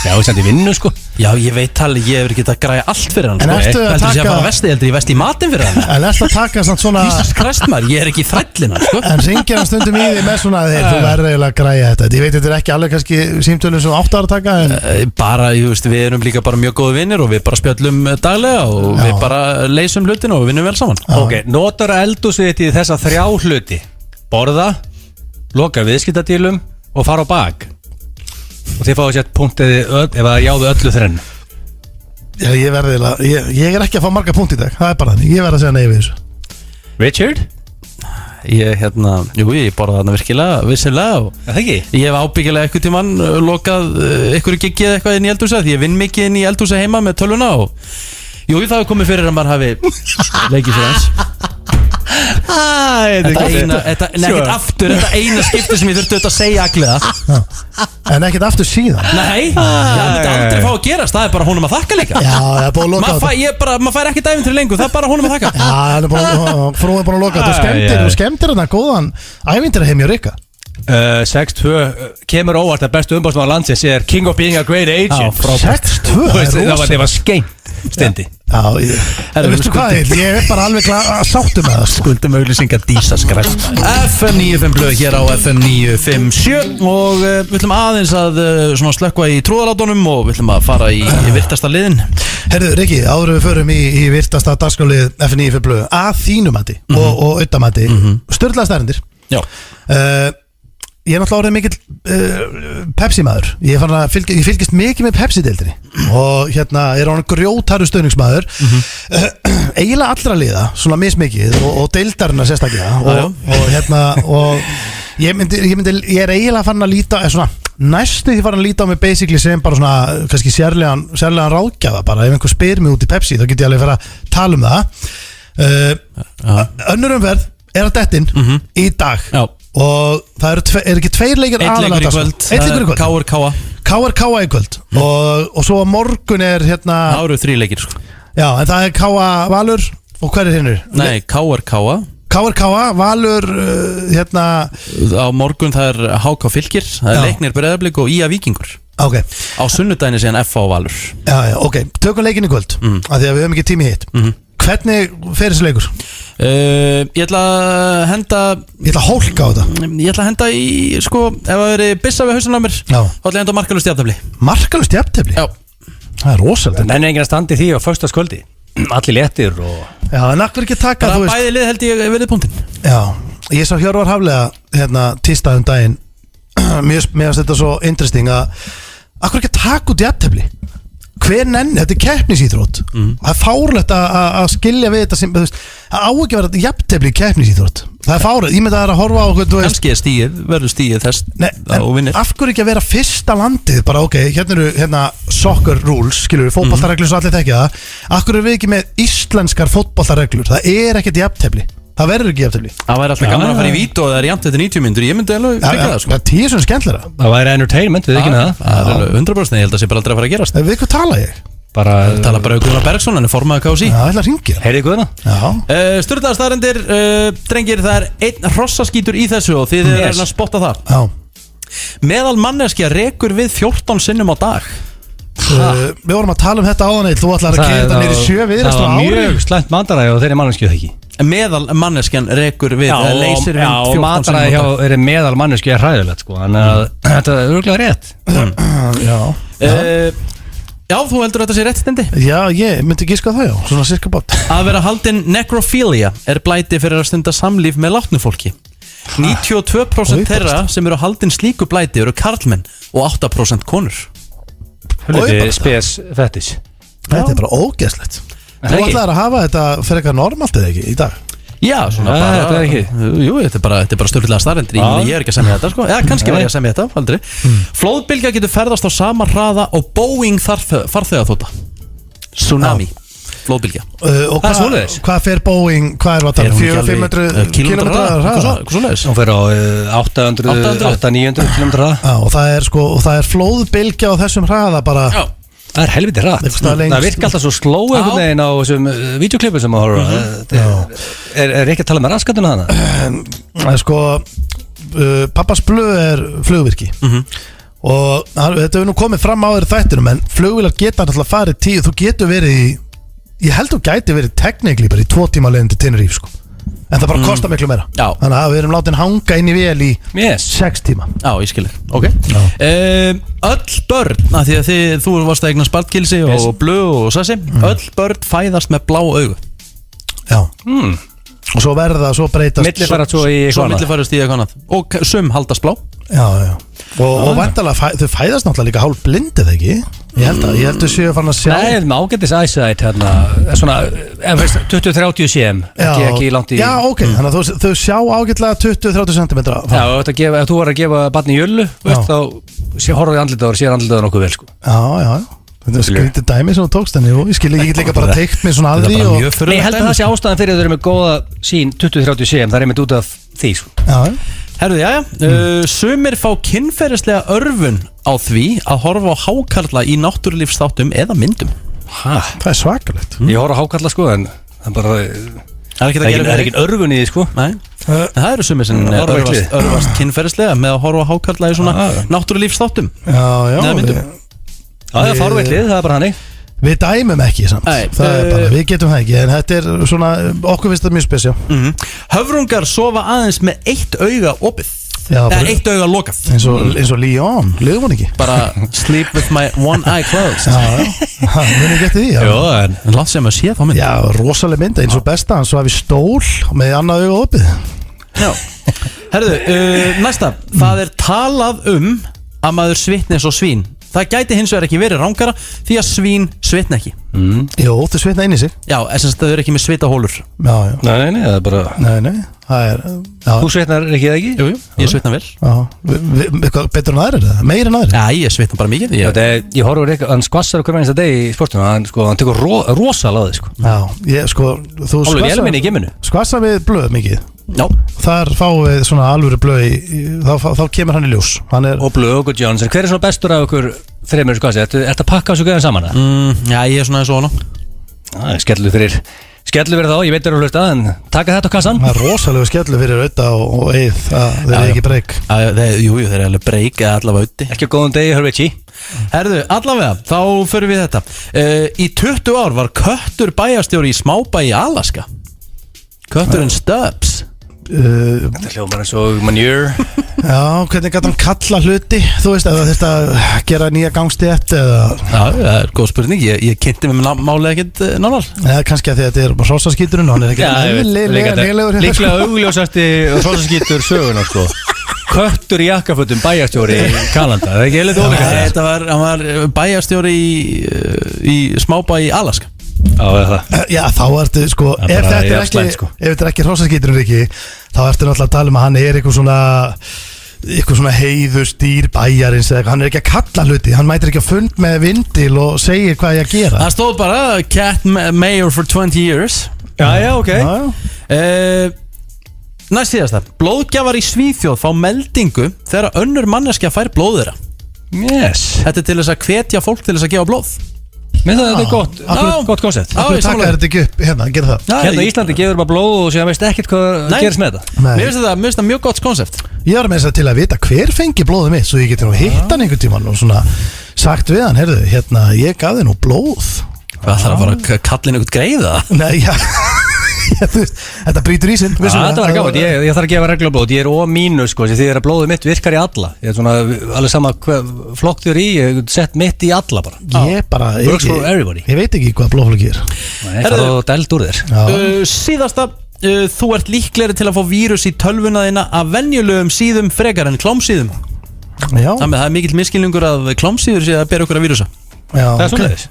Já, þú sendi vinnu, sko. Já, ég veit talið, ég hefur getað að græja allt fyrir hann, sko. Heldur ég að fara heldur ég vesti í matinn fyrir hann. En ertu að taka svona Jesus Christ, maður, ég ekki þrællina, sko. En ringir hann stundum í því með svona að þú verður eiginlega að græja þetta. Ég veit, þetta ekki alveg kannski símtölum sem 8 ára að taka, en bara, við erum líka bara mjög góðu vinnir og við bara spjöllum daglega og við bara leysum hlutina og við vinnum vel saman. Ok, notar eldhúsið þitt í þessa 3 hluti: borða, loka viðskiptadílum og fara á bak. Og þið fáið sett punktið ef það jáðu öllu þrennu. Já, ég ekki að fá marga punkt í dag. Það bara þannig, ég verð að segja nei við þessu. Richard? Ég borða þarna virkilega, vissilega og það ekki? Ég hef ábyggilega eitthvað tímann lokað einhverju giggið eitthvað inn í eldhúsa því ég vinn mikið inn í eldhúsa heima með tölvuna og það hefur komið fyrir að maður hafi leikið fyrir hans. Þetta eina skipti sem ég þurfti að segja agliða. En ekkert aftur síðan. Nei, það myndi aldrei fá að gerast. Það er bara honum að þakka líka. Já, það er búin að loka þetta. Maður fær ekki dæfin til lengur, það er bara honum að þakka. Já, frúið er búin að loka þetta. Þú skemmtir þarna góðan ævindir að heimja Rikka. 6-2 kemur óvart að bestu umbásmaður landsins er King of being a great agent. 6-2? Það var skemmt stendi. Já, veistu hvað, ég er bara alveg sáttu með það. Skuldum auglýsingar dísaskræft. FM 95 blöð hér á FM 957 og við ætlum aðeins að slökkva í trúðalátunum og við ætlum að fara í virtasta liðin. Herðu, Rikki, áður við förum í virtasta dagskrálið FM 95 blöð að þínumati og auðamati, sturlaða stærndir. Já. Ég er náttúrulega orðið mikill Pepsi-maður. Ég fylgist mikið með Pepsi-deildinni og er hann grjótharður stuðningsmaður. Eiginlega allra liða, svona mismikið og deildarinnar sérstaklega og ég er eiginlega farin að líta næstu því farin að líta á mig basically sem bara svona kannski sérlegan ráðgjafa bara. Ef einhver spyr mig út í Pepsi þá get ég alveg fara að tala um það. Önnur umferð er að dettin í dag. Já. Og það er ekki 2 leikir aðalega Eitt leikur í kvöld KR í kvöld og svo morgun er Það eru 3 leikir sko. Já, en það er KA Valur og hver er hinnur? Nei, KR Valur Á morgun það er HK Fylkir, það er Leiknir Breiðablik og IA Víkingur. Okay. Á sunnudaginn er síðan FH Valur. Já, ok, tökum leikin í kvöld af því að við höfum ekki tími hitt. Hvernig fer þessi leikur? Ég ætla að henda Ég ætla að hólka á þetta. Ég ætla að henda í, sko, ef það verið byssa við hausinn á mér þá ætla ég að henda markalust jafntefli. Markalust jafntefli? Já. Það er rosalega. En enginn að standi því á föstudagskvöldi. Allir léttir og Já, en akkur ekki taka, þú veist. Bæði lið held ég verið punktinn. Já, ég sá Hjörvar Haflega tísdaginn daginn. Mér finnst þetta svo interesting að akkur ekki taka út jafntefli. Hver nenni, þetta er keppnisíþrótt. Það er fárlegt að skilja við þetta sem, það á ekki að vera jafntefli í keppnisíþrótt. Það er fárlegt, ég myndi að það er að horfa á kannski er verður stíið þess og vinnir. Af hverju ekki að vera fyrsta landið, bara ok, hérna soccer rules, skilur við, fótboltareglur svo allir tekja það. Af hverju er við ekki með íslenskar fótboltareglur? Það er ekkert jafntefli. Það verður ekki jafntefli. Það væri alltaf gaman að fara í vít og það er jafnt eftir 90 mínútur. Ég myndi alveg frekja það sko. Það er 10 svona skemmtilega. Það væri entertainment, við ekki með það er 100%, ég held að það sé bara aldrei að fara að gerast. Við hvað tala ég? Tala bara um Gunnar Bergsson, hann er formaður KSÍ. Já, það er að ringja. Heyrið Guðna? Sturlaðar staðreyndir, drengir, það er einn hrossaskítur í þessu og þið er að spotta það. Meðal manneskja rekur við 14 sinnum á dag. Við vorum að tala um þetta áðan eitt. Þú ætlar að gera þetta nýri 7 viðrast á ári. Það var mjög slæmt mataræði og þeirri manneskju það ekki. Meðal manneskjan rekur við leysir við 14 sinnum á dag. Já, mataræði hjá þeirri meðal manneskju er hræðilegt sko. Þannig að þetta er örgulega rétt. Já, þú heldur þetta sé rétt stendi? Já, ég myndi giska það, já, svona cirka bát. Að vera haldin necrophilia er blæti fyrir að stunda samlíf með látnu fólki. 92% þeirra sem eru haldin slíku blæti eru karlmenn og 8% konur. Hluti spes fetish. Þetta er bara ógeðslegt. Þú ætlaðir að hafa þetta fyrir eitthvað normalt eða ekki í dag? Já, svona bara þetta er ekki. Jú, þetta er bara stjórnlega starrendur Ég er ekki að semja þetta, sko Eða kannski var ég að semja þetta, aldrei Flóðbylgja getur ferðast á sama hraða og Boeing farþegaþota Tsunami Flóðbylgja Og hvað fer Boeing, hvað er það? 400-500 kilometra hraða? Hvað svo leiðis? Hún fer á 800-900 kilometra hraða. Og það er flóðbylgja á þessum hraða bara. Já. Það er helviti hratt. Það virka alltaf svo sló einhvern veginn á þessum videoklippum sem maður horfa. Er ekki að tala með raskatuna hana? Pappas blöð er flugvirki. Og þetta hefur nú komið fram á þér þættinum, en flugvilar geta alltaf farið 10, þú getur verið í, ég held þú gæti verið teknikli bara í 2 tíma leiðin til Tenerife, sko. En það bara kostar miklu meira. Já. Þannig að við erum látin hanga inn í vél í 6 tíma. Já, ég skilur, ok Öll börn, af því að þú varst að eignast Bartkilsi og Blöð og Sassi Öll börn fæðast með blá augu. Já. Og svo breytast Millifærast svo í Svo millifærast í eitthvað annað. Og sum haldast blá. Já. Og vandalega, þau fæðast náttúrulega líka hálf blindið, ekki? Ég held að séu fann að sjá. Nei, með ágættis eyesight hérna, svona 20-30 cm, ekki langt í. Já, ok, þannig að þau sjá ágætlega 20-30 cm. Já, ef þú var að gefa barni jölu, þá horfðu andlitaður og sér andlitaður nokkuð vel, sko. Já. Þetta er skrítið dæmi sem þú tókst, en ég get líka bara teikt mig svona að því. Ég held að það sé ástæðan fyrir að þau eru með góða sín 20-30 cm, það er einmitt út af því, sko. Já. Herðu, sumir fá kynferðislega örvun á því að horfa á hákarla í náttúrulífsþáttum eða myndum. Það er svakalegt. Ég horfa á hákarla, sko, en það bara það er ekki örvun í því, sko. Nei, en það eru sumir sem örvast kynferðislega með að horfa á hákarla í svona náttúrulífsþáttum eða myndum. Það er fárveitlið, það er bara hannig. Við dæmum ekki samt. Það er bara, við getum það ekki. En þetta er svona, okkur finnst það mjög spesjá. Höfrungar sofa aðeins með 1 auga opið. Eða 1 auga lokað. Eins og Leon, liður hún ekki? Bara sleep with my one eye closed. Muni ekki eftir því. Jó, en látt sem að sé þá mynd. Já, rosaleg mynd, eins og besta. Hann svaf í stól með annað auga opið. Já. Herðu, næsta. Það er talað að maður svitni eins og svín. Það gæti hins vegar ekki verið rangara því að svín svitna ekki. Jó, þau svitna inn í sig. Já, þess að þau eru ekki með svitahólur. Já. Nei, það er bara. Nei, það er. Þú svitnar ekki það ekki? Jú, ég svitna vel. Eitthvað betur en aðrir eða? Meir en aðrir? Já, ég svitna bara mikið. Ég horfur ekki, hann skvassar okkur einasta deg í sportinu, hann tekur rosalega því, sko. Já, þú skvassar við blöð mikið. Já. Þar fáum við svona alvöru blöð þá kemur hann í ljós. Og Blöð og Johnson. Hver er svona bestur af okkur þreymur skvassi? Ertu að pakka þessu gæðan saman? Já, ég er svona eins og hana. Skellu fyrir þá, ég veit þér að hlusta, en taka þetta á kassan. Það er rosalega skellu fyrir auða og eið. Þeir eru ekki breyk. Jú, þeir eru alveg breyk eða allavega auði. Ekki á góðum degi, hörðu ekki. Herðu, allavega, þá förum við þetta. Í 20 ár var köttur bæjarstjóri í smábæ í Alaska. Kötturinn Stubbs. Þetta hljómar eins og manure. Já, hvernig gæti hann kalla hluti? Þú veist, eða þetta gera nýja gangstétt eða. Já, það er góð spurning. Ég kynnti mig með málið ekkert nánar. Eða kannski að þetta er hrosaskíturinn og hann er ekki leilegur. Líklega augljósasti hrosaskítur söguna, sko. Köttur í jakkafötum bæjarstjóri í Kanada. Það er ekki heiligt ólíka. Hann var bæjarstjóri í smábæ í Alaska. Já, þá ertu sko ef þetta er ekki hrosaskíturinn ekki, þá ertu náttúrulega að tala um að hann er eitthvað svona heiðustýr bæjarins eða eitthvað. Hann er ekki að kalla hluti, hann mætir ekki að fund með vindil og segir hvað ég að gera. Það stóð bara cat mayor for 20 years. Já, ok. Næst síðasta. Blóðgjafar í Svíþjóð fá meldingu þegar önnur manneskja fær blóð þeirra. Þetta er til þess að hvetja fólk til þess að gefa blóð. Mér það þetta er gott koncept. Akkur taka þetta ekki upp hérna, gera það. Hérna í Íslandi gefur bara blóð og sér veist ekkert hvað gerist með þetta. Mér finnst þetta mjög gott koncept. Ég var með þess að til að vita hver fengi blóðið mitt, svo ég geti nú hitt hann einhvern tímann og svona sagt við hann, heyrðu, hérna, ég gaf þig nú blóð. Hvað þarf að fara að kalla inn einhvern greiða? Nei, já. Þetta brýtur í sinn. Þetta var gátt, ég þarf að gefa reglulega blóð. Ég er O-, sko, því að blóðið mitt virkar í alla. Ég er svona alveg sama flokk þér í, ég sett mitt í alla bara. Works for everybody. Ég veit ekki hvað blóðflokk er. Nei, það er dælt úr þér. Síðasta, þú ert líklegri til að fá vírus í tölvuna þína af venjulegum síðum frekar en klámsíðum. Já. Þannig að það er mikill misskilningur að klámsíður sé að bera okkur að vírusa. Það er svoleiðis.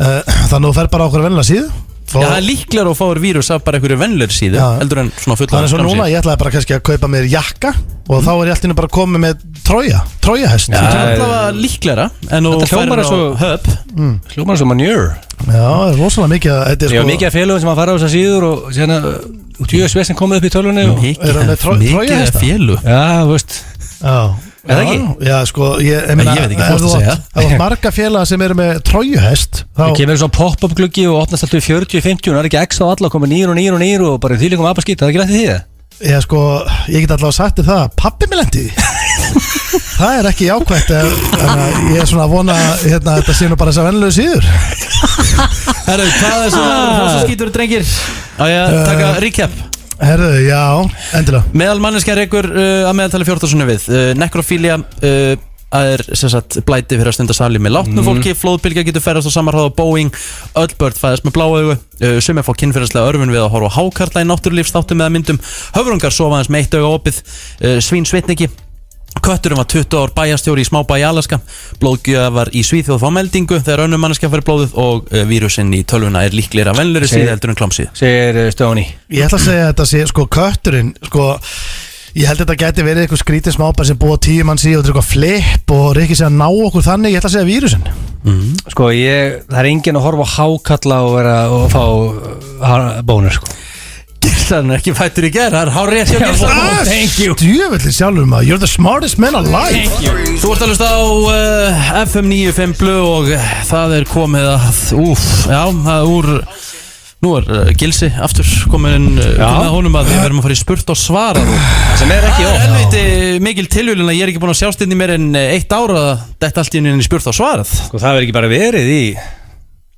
Þannig að þú fer bara á okkur venjulega síðu? Já, það líklega að fáur vírus af bara einhverju venlur síðu heldur en svona fulla. Það svo núna, ég ætlaði bara kannski að kaupa mér jakka og þá ég alltaf bara komið með trójahest. Það allavega líklega en þú færir á höp. Hljómar svo manure. Já, það rosalega mikið að þetta sko mikið af félögum sem að fara á þessar síður og sérna útjöðsvessin komið upp í tölunni mikið af félög. Já, þú veist. Er það ekki? Já, sko, ég veit ekki hvort að segja. Það var marga félaga sem eru með trójuhest. Það kemur svona pop-up gluggi og opnast alltaf 40-50 og það ekki x á alla og komið nýr og bara þýlingum abaskýtt, það er ekki rætt í því það? Já, sko, ég get allavega sagt það, pappi mig lendi það er ekki jákvæmt ég er svona að vona þetta sé nú bara þess að venlulegu síður. Herru, hvað er svona skítur drengir? Á ég að taka recap. Herru, já, endilega. Meðal manneskja rekur að meðaltali 14 við nekrofília er blæti fyrir að stunda sali með látnu fólki, flóðbylgja getur ferðast á samarháð á Boeing, öll börn fæðast með bláaugu, sumir fá kynferðislega örfun við að horfa á hákarla í náttúrulífsþáttum eða myndum, höfrungar sofa aðeins með eitt auga opið, svín svitningi. Kötturinn var 20 ár bæjarstjóri í smábæ í Alaska. Blóðgjöfar í Svíþjóð fá meldingu þegar önnum manneskja fær blóðið og vírusinn í tölvuna er líklega venluri síðu heldur en klámsíðu. Segir Stóni. Ég ætla að segja að þetta sé, sko, kötturinn, sko, ég held að þetta geti verið eitthvað skrítið smábæ sem búa 10 manns í og þetta er eitthvað flip og er ekki segja að ná okkur þannig, ég ætla að segja vírusinn. Sko, það er enginn að horfa á hákalla og fá bónur, sko. Gilsan er ekki fættur í gerð, það er hár rétt hjá Gilsan. Thank you. Djöfellir sjálfur maður, you're the smartest man alive. Þú ert að hlusta á FM 95 Blu og það er komið að, nú er Gilsi aftur komin að honum að við verðum að fara í spurt og svara sem er ekki ótt. Helviti mikil tilvílun að ég er ekki búin að sjást inn í mér en 1 ár að þetta allt í inn í spurt og svarað. Sko það verður ekki bara verið í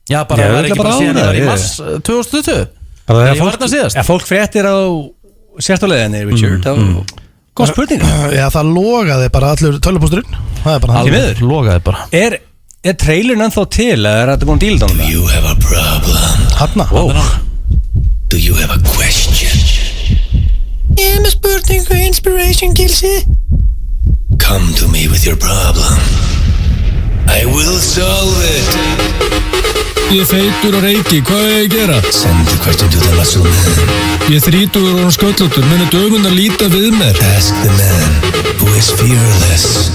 Já, bara það er ekki bara síðan það var í mars 2020. Fólk fréttir á sérstuleginni Richard góð spurning. Já, það logaði bara allur tölvupósturinn. Það er bara alveg logaði bara. Er trailerinn ennþá til eða er þetta búin að díla þannig? You have a problem. Hanna. Do you have a question? Ég er með spurningu inspiration Gilsi. Come to me with your problem. I will solve it. Ég feitur og reiki, hvað er ég að gera? Send the question to the muscle man. Ég þrítugur og sköllóttur, muni dögun að líta við mér. Ask the man who is fearless.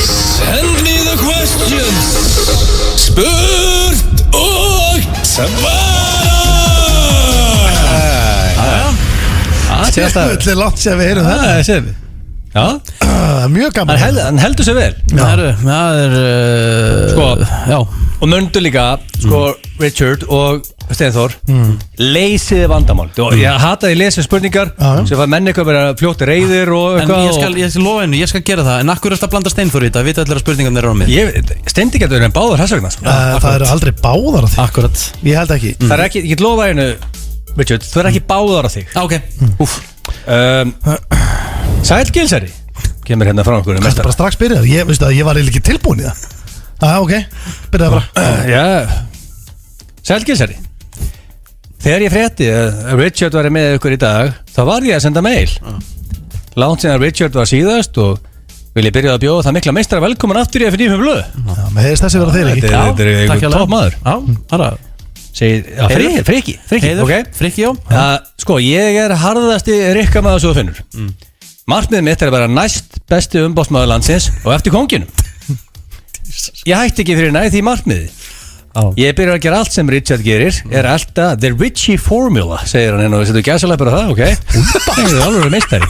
Send me the questions. Spurt og svara. Þetta er langt sem við heyrum það. Það séum við. Mjög gaman. Hann heldur sér vel. Það er sko, já. Og möndu líka, sko, Richard og Steinþór leysiði vandamál. Ég hataði að lesa spurningar sem var menn eitthvað að vera fljótt reyðir og eitthvað. En ég skal lofa hennu, ég skal gera það. En akkur er þetta að blanda Steinþór í þetta? Vita allir að spurningarnir eru á mig. Steindi getur en báðar þess vegna. Það eru aldrei báðar á þig. Akkurat. Ég held ekki. Það er ekki, ég get lofa hennu, Richard, þú er ekki báðar á þig. Ok, Sæll Gilsari kemur hérna frá okkur. Kannski bara strax byrjað. Ég var eiginlega ekki tilbúin í það. Ok, byrjaði bara. Sæll Gilsari. Þegar ég frétti að Richard var með ykkur í dag, þá var ég að senda mail. Langt síðan Richard var síðast og vil ég byrja að bjóða það mikla meistara velkomin aftur í F95 Blöð. Með heyrst þessi vera þeir ekki. Þetta er einhver topp maður. Friki. Friki, já. Sko, ég er harðasti rikkamaður svo finnur. Markmiðið mitt er að vera næst besti umbóðsmaður landsins og eftir konginum. Ég hætti ekki fyrir næði því markmiði. Ég byrjar að gera allt sem Richard gerir, er alltaf the Richie formula, segir hann og setur gæsalæpur á það, ok? Það er alveg meistari.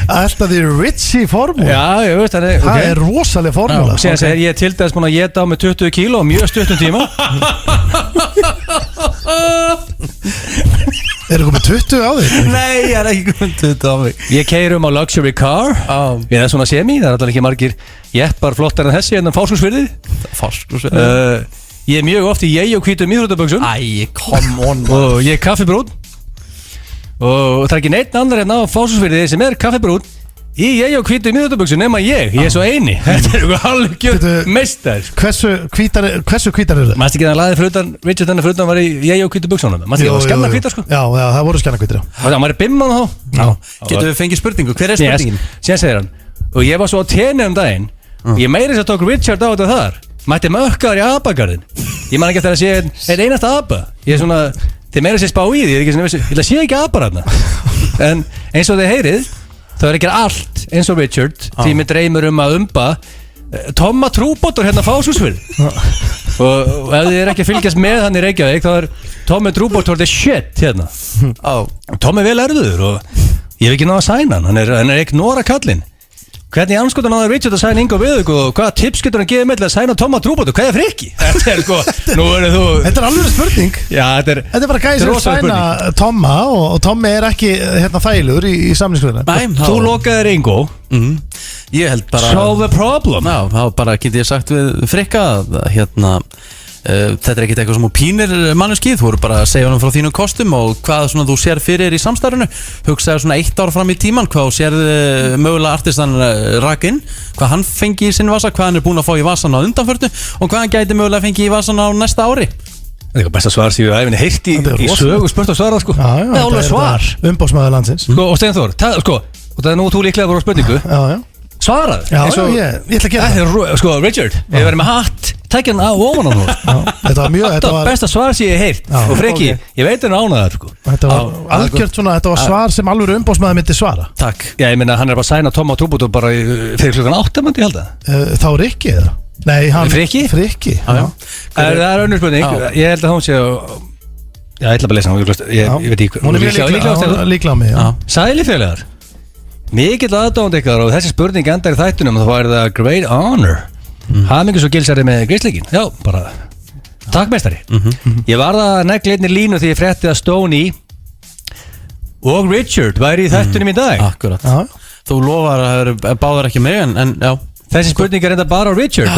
Alltaf the Richie formula? Já, ég veist það. Það er rosalega formula. Sér segir ég til dæs búin að geta á með 20 kíló og mjög stuttum tíma. Er það komið 20 á þig? Nei, ég er ekki komið 20 á mig. Ég keyri á luxury car. Við erum svona semi, það er alltaf ekki margir jeppar flottar en þessi en Fáskrúðsfirði. Ég er mjög oft í og hvítum íþróttaböksum. Come on. Og ég er kaffibrún. Og það er ekki neitt annar en á Fáskrúðsfirði sem er kaffibrún í og hvítum íþróttaböksum nema ég er svo eini. Þetta er eitthvað algjör meistar. Hversu hvítar er það? Mæstu ekki að hann laði frutan, Richard hennar frutan var í og hvítum böksunum. Mæstu ekki að það var skanna hvítar sko? Já, það voru skanna hvítar. Það var bimman þá. Getum við fengið spurningu, hver er spurningin? Sér segir hann. Og ég var svo á tenni daginn. Ég meiri þess að tók Richard á þetta þar. mætti mökkaður í abagarðin. Ég man ekki eftir að sé einn einasta aba. Ég er svona, þið meira sér spá í því, ég er ekki svona, ég sé ekki abar þarna. En eins og þið heyrið, það er ekki allt eins og Richard, því mig dreymur að Tomma Trúbóttur hérna Fásúsfirði. Og ef þið ekki að fylgjast með hann í Reykjavík, þá Tommi Trúbóttur the shit hérna. Tommi vel erður og ég hef ekki náða að sæna hann er ekki nóra kallinn. Hvernig anskotan náði Richard að sæna Ingo Viðvík og hvaða tips getur hann gefið með til að sæna Tomma Trúbóttur? Hvað frikki? Þetta er sko, nú verður þú... Þetta er alveg spurning. Já, þetta er bara gæði sem sæna Tomma og Tommi er ekki hérna þægilegur í samningskvöðuna. Þú lokaðir Ingo. Ég held bara... Solve the problem. Já, þá bara geti ég sagt við Frikka að hérna... þetta er ekkert eitthvað sem þú pínir manneskið, þú voru bara að segja honum frá þínum kostum og hvað svona þú sér fyrir í samstarfinu, hugsaðu svona 1 ár fram í tíman, hvað þú sér mögulega artistan rakinn, hvað hann fengi í sinn vasa, hvað hann er búin að fá í vasan á undanförnu og hvað hann gæti mögulega fengi í vasan á næsta ári. Það er eitthvað besta svar sem ég hef æfinni heyrt í sögu spurt og svara sko. Það er alveg svar. Umbóðsmaður landsins. Og Steinþór, sko, og það er nú þú líklega voru á spurningu. Svaraðu. Já, ég ætla að gera það. Sko, Richard, ég verið með hatt, tækjan á ofan á hún. Þetta var besta svar sem ég hef heyrt. Og Freki, ég veit henni ánaðar sko. Þetta var algjört svona, þetta var svar sem alveg umbóðsmaður myndi svara. Takk. Já, ég meina, hann er bara að sæna Tomma Trúbóttur bara fyrir klukkan 8, ég held að. Þá Rikki eða? Nei, hann Friki? Það er önnur spurning. Ég held að hún sé Já, ég ætla bara að lesa hann. Ég veit ekki. Hún er líklega á mig. Sæli félagar. Mikill aðdáðandi ykkar og þessi spurning endar í þættunum, þá er það great honor. Hamingus og gilsari með grísleikin. Já, bara takk meistari. Ég var það að negla einni línu því ég frétti að Stoney og Richard væri í þættunum í dag. Akkurat. Þú lofar að það báðar ekki mig en já. Þessi spurning er enda bara á Richard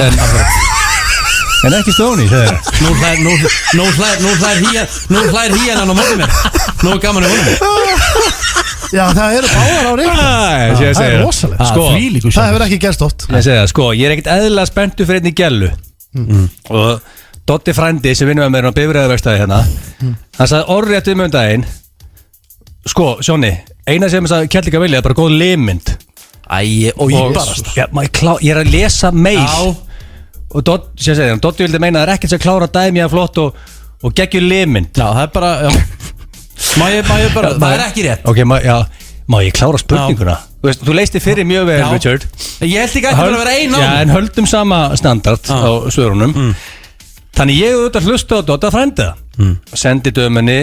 en ekki Stoney. Nú hlær híjan hann á móti mér. Nú er gaman að honum. Já, það eru báðar á Richard. Það er rosalega. Það hefur ekki gerst oft. Ég segi það, sko, ég er ekkert eðlilega spenntur fyrir einni gellu. Og Dotti frændi sem vinnur með mér á bifreiðarverkstæði hérna, hann sagði orðrétt um daginn, sko, Sjóni, eina sem þess að kjallika vilja er bara góð limmynd. Æ, og ég bara ég er að lesa mail og Dotti vildi meina að það er ekkert sem klára dæmi að flott og geggjur limmynd. Já, það er bara, já. Má ég bara, það er ekki rétt. Ok, má ég klára spurninguna? Þú leisti fyrir mjög vel, Richard. Ég held ekki að vera einn á. Já, en höldum sama standard á svörunum. Þannig ég auðvitað hlusta á Dotta frænda sendi dömunni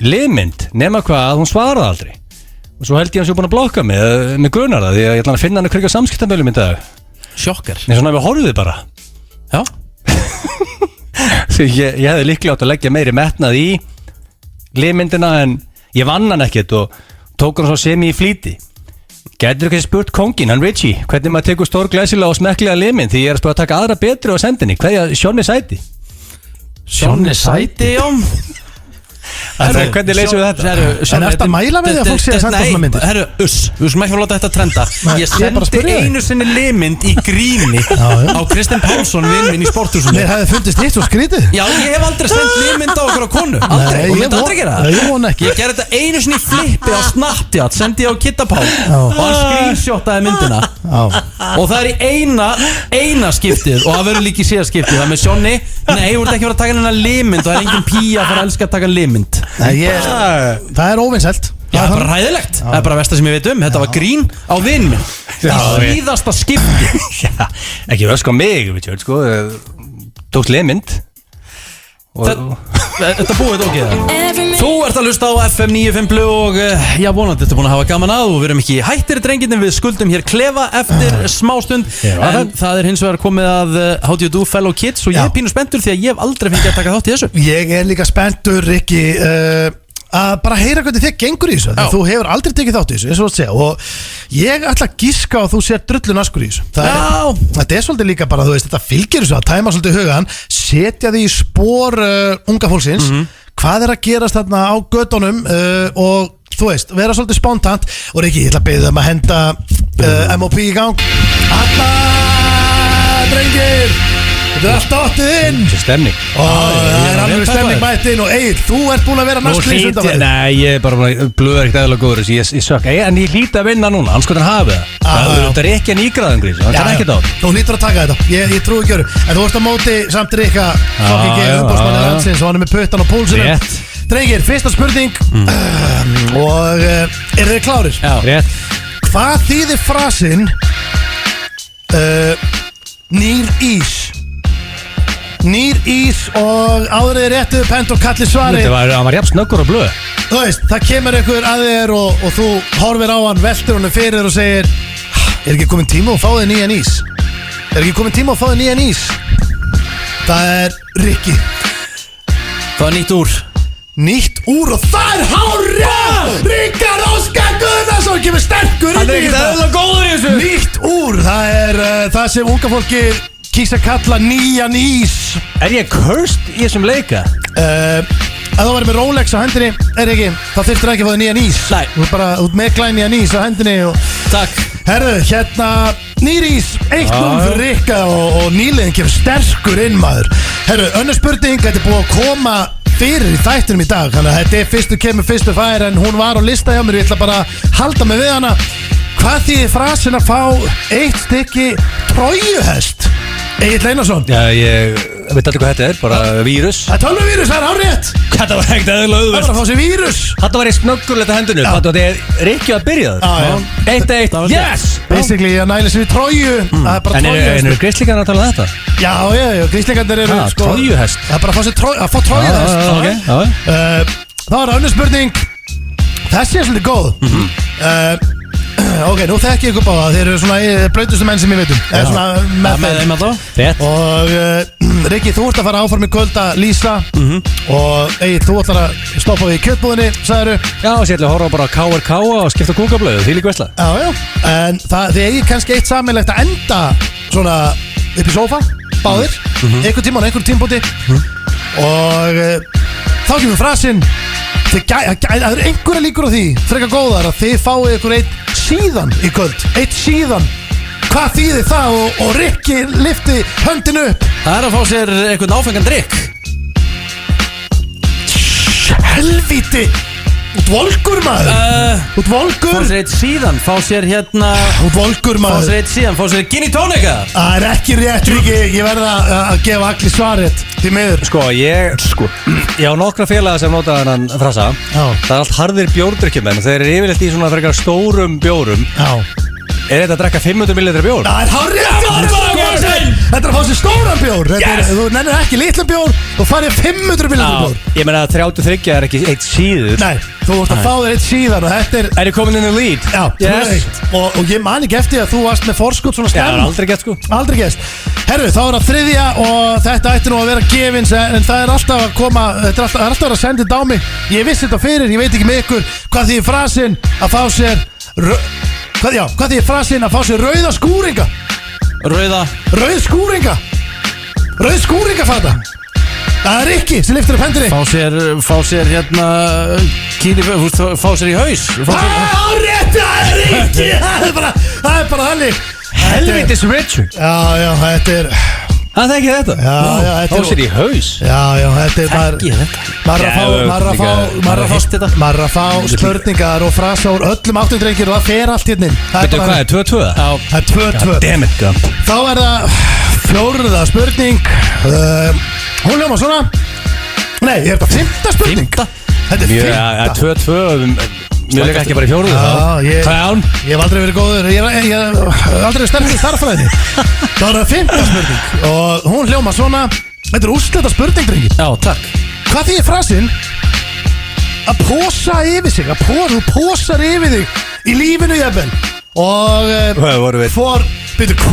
limmynd, nema hvað, hún svaraði aldrei. Og svo held ég að hann sé búin að blokka mig með grunar það, því að ég ætla að finna hann að krykja samskiptamölum í dag. Sjokkar. Nei, svona við horfið bara. Já. Því ég hefði líklega átt að leggja meiri metnað í limmyndina en ég vann hann ekkert og tók hann svo semi í flýti. Gætur ekki spurt kongin, hann Richie, hvernig maður tekur stór glæsilega og smekklega limynd því ég er að spara að taka aðra betri á sendinni. Hverja Sjóni Sæti? Sjóni Sæti, já. Hvernig leysum við þetta? En eftir að mæla með því að fólk sé að senda svona myndir? Nei, herru, við sem ekki að láta þetta trenda. Ég sendi einu sinni limynd í gríni á Kristinn Pálsson vinn minn í sporthúsinu. Mér hefði fundist nýtt svo skrítið. Já, ég hef aldrei sendt limynd á okkur á konu. Aldrei, og myndi aldrei gera það. Ég gerði þetta einu sinni í flippi á Snapchat, sendi ég á Kitta Pál og hann screenshotaði myndina. Og það er í eina skiptið og það verður líka í síðast skiptið. Það með Sjóni, nei, þú ert ekki verið að taka hennar limynd og það er engin pía að fara að elska að taka limynd. Það er óvinsælt. Já, það er bara hræðilegt. Það er bara versta sem ég veit Þetta var grín á vinn minn í síðasta skipti. Ekki ösk á mig, sko. Tókst limynd. Þetta búið okkur. Þú ert að hlusta á FM 95 Blu og já, vonandi þetta er búin að hafa gaman að og við erum ekki hættir drengirnir, við skuldum hér klefa eftir smástund en það er hins vegar komið að How do you do fellow kids og ég er pínu spenntur því að ég hef aldrei fengið að taka þátt í þessu. Ég er líka spenntur, Rikki, að bara heyra hvernig þig gengur í þessu. Þú hefur aldrei tekið þátt í þessu, eins og þú segja, og ég ætla að giska að þú sér drullun askur í þessu. Þetta er svolítið líka bara, þú veist, þetta fylgir þessu að tæma svolítið hugan, setja því í spór unga fólksins, hvað er að gerast þarna á gödunum og þú veist, vera svolítið spontant og Rikki, ég ætla að beðið að henda MOP í gang. Alla drengir, Þetta er allt dottið inn. Þetta er stemning. Og það er alveg stemning mætt inn. Og Egill, þú ert búin að vera nasklís undanfæri. Nei, ég er bara blöður ekkert eðalega góður. Ég sökk. En ég hlýt að vinna núna. Hann sko þann hafið það. Þetta er ekki en ígræðan grís. Það kann ekkert á. Þú hlýtur að taka þetta. Ég trúi ekki öru. En þú ert að móti samt Rikka Fokkingi, umbóðsmanni landsins, og hann er með puttan á púlsinu. Drengir, fyrsta spurning. Og eru þið klárir? Já, rétt. Hvað þýðir frasinn nýr ís? Nýr ís og áðurðið réttu pent og kalli svari. Hann var jafn snöggur og blöð. Þú veist, það kemur einhver að þér og þú horfir á hann, veltur honum fyrir þér og segir: er ekki komin tíma að fá þig nýjan ís? Er ekki komin tíma að fá þig nýjan ís? Það er Rikki. Það er nýtt úr. Nýtt úr og það er hárrétt! Ríkharð Óskar Guðnason kemur sterkur inn í þetta. Það er ekki góður í þessu. Nýtt úr, það er það sem unga fólki kýs að kalla nýjan ís. Er ég cursed í þessum leika? Ef þú verður með Rolex á hendinni, ekki, þá þurftir ekki að fá þig nýjan ís. Nei. Þú er bara út með glænýjan ís á hendinni og... Takk. Herðu, hérna nýr ís, 1-0 fyrir Rikka og nýliðin kemur sterkur inn maður. Herðu, önnur spurning, þetta er búið að koma fyrir í þættinum í dag, þannig að þetta er fyrstu fær, en hún var á lista hjá mér, ég ætla bara að halda mig við hana. Hvað þýðir frasin að fá 1 stykki trójuhest? Egill Einarsson. Já, ég veit aldrei hvað þetta er, bara vírus. Það er tölvuvírus, það er hárrétt. Þetta var ekkert eðlilega Það auðvelt. var að fá sér vírus. Þetta var ég snöggurleita hendunum. Þetta er Rikki að byrja það. 1-1, yes! Basically, að næla sér í tróju. Það er bara En trójuhest. eru gríslíkarnir að tala um þetta? Já, gríslingarnir eru trójuhest. Það er bara að fá trójuhest. Það var önnur spurning. Þessi er svolítið góð. Ok, nú þekki ég ykkur báða. Þeir eru svona blautustu menn sem ég veitum. Eða svona með þeim Rétt. Og Rikki, þú ert að fara áfram í kvöld að lýsa. Og Egill, þú ætlar að stoppa við í kjötbúðinni, sagðirðu. Já, og sér ætla að horfa bara á KRK og skipta kúkablöðu, því líka veistla. Já, en þið eigið kannski eitt sammeilegt að enda svona upp í sófa, báðir, einhvern tíma á einhvern tímpúti. Og þá kemur frasinn: það eru einhverja líkur á því, frekar góðar, að þið fáið ykkur eitt síðan í kvöld. Eitt síðan. Hvað þýðir það? Og Rikki lyfti höndinu upp. Það er að fá sér einhvern áfengan drikk. Helvíti. Út volkur maður. Út volkur. Fá sér eitt síðan, fá sér Út volkur Fá maður. sér eitt síðan, fá sér gin í tónika. Það er ekki rétt, Rikki. Ég verða að gefa allir svarið til miður. Ég á nokkra félaga sem nota þennan frasa. Já. Það er allt harðir bjórdrykkjumenn og þeir eru yfirleitt í svona frekar stórum bjórum. Já. Er þetta að drekka 500 ml bjór? Það er hárrétt. Þetta er að fá sér stóran bjór. Þú nennir ekki litla bjór og farið 500 ml bjór. Ég meina að 33 er ekki eitt síður. Nei, þú vorst að fá þér eitt síðan og þetta er... Er ég komin inn í lead? Já, Yes. og ég man ekki eftir að þú varst með forskot svona Já, það er stemm. aldrei gett sko. Aldrei gæst. Herru, þá er það þriðja og þetta ætti nú að vera gefins, en það er alltaf að koma, þetta er alltaf að vera sendið á mig. Ég vissi þetta fyrir, ég veit ekki með ykkur hvað þýðir frasinn að fá sér hvað þýðir frasinn að fá sér rauða skúringa? Rauð skúringa fata. Það er Rikki sem lyftir upp hendinni. Fá sér hérna kíni, fá sér í haus. Rétt, það er Rikki. Það er bara þannig. Helvitis Richard. Já, þetta er... Það þekki þetta. Já, Fá sér í haus. Já, þetta er Þekki ég þetta. maður að fá spurningar og frasa úr öllum áttundrengir og það fer allt hérna inn. Veitu hvað er 2-2? Já, það er 2-2. Damn it, God. Þá er það fjórða spurning. Hún hljóma svona. Nei, er þetta 5. spurning? Þetta er 5. Já, 2-2. Mjög líka ekki bara í fjóruðu. Ég hef aldrei verið góður. Ég hef aldrei sterkur í starffræði. Það er það 5. spurning og hún hljóma svona. Þetta er úrslita spurning, drengir. Já, takk. Hvað þýðir frasinn að posa yfir sig? Þú posar yfir þig í lífinu, jafnvel. Og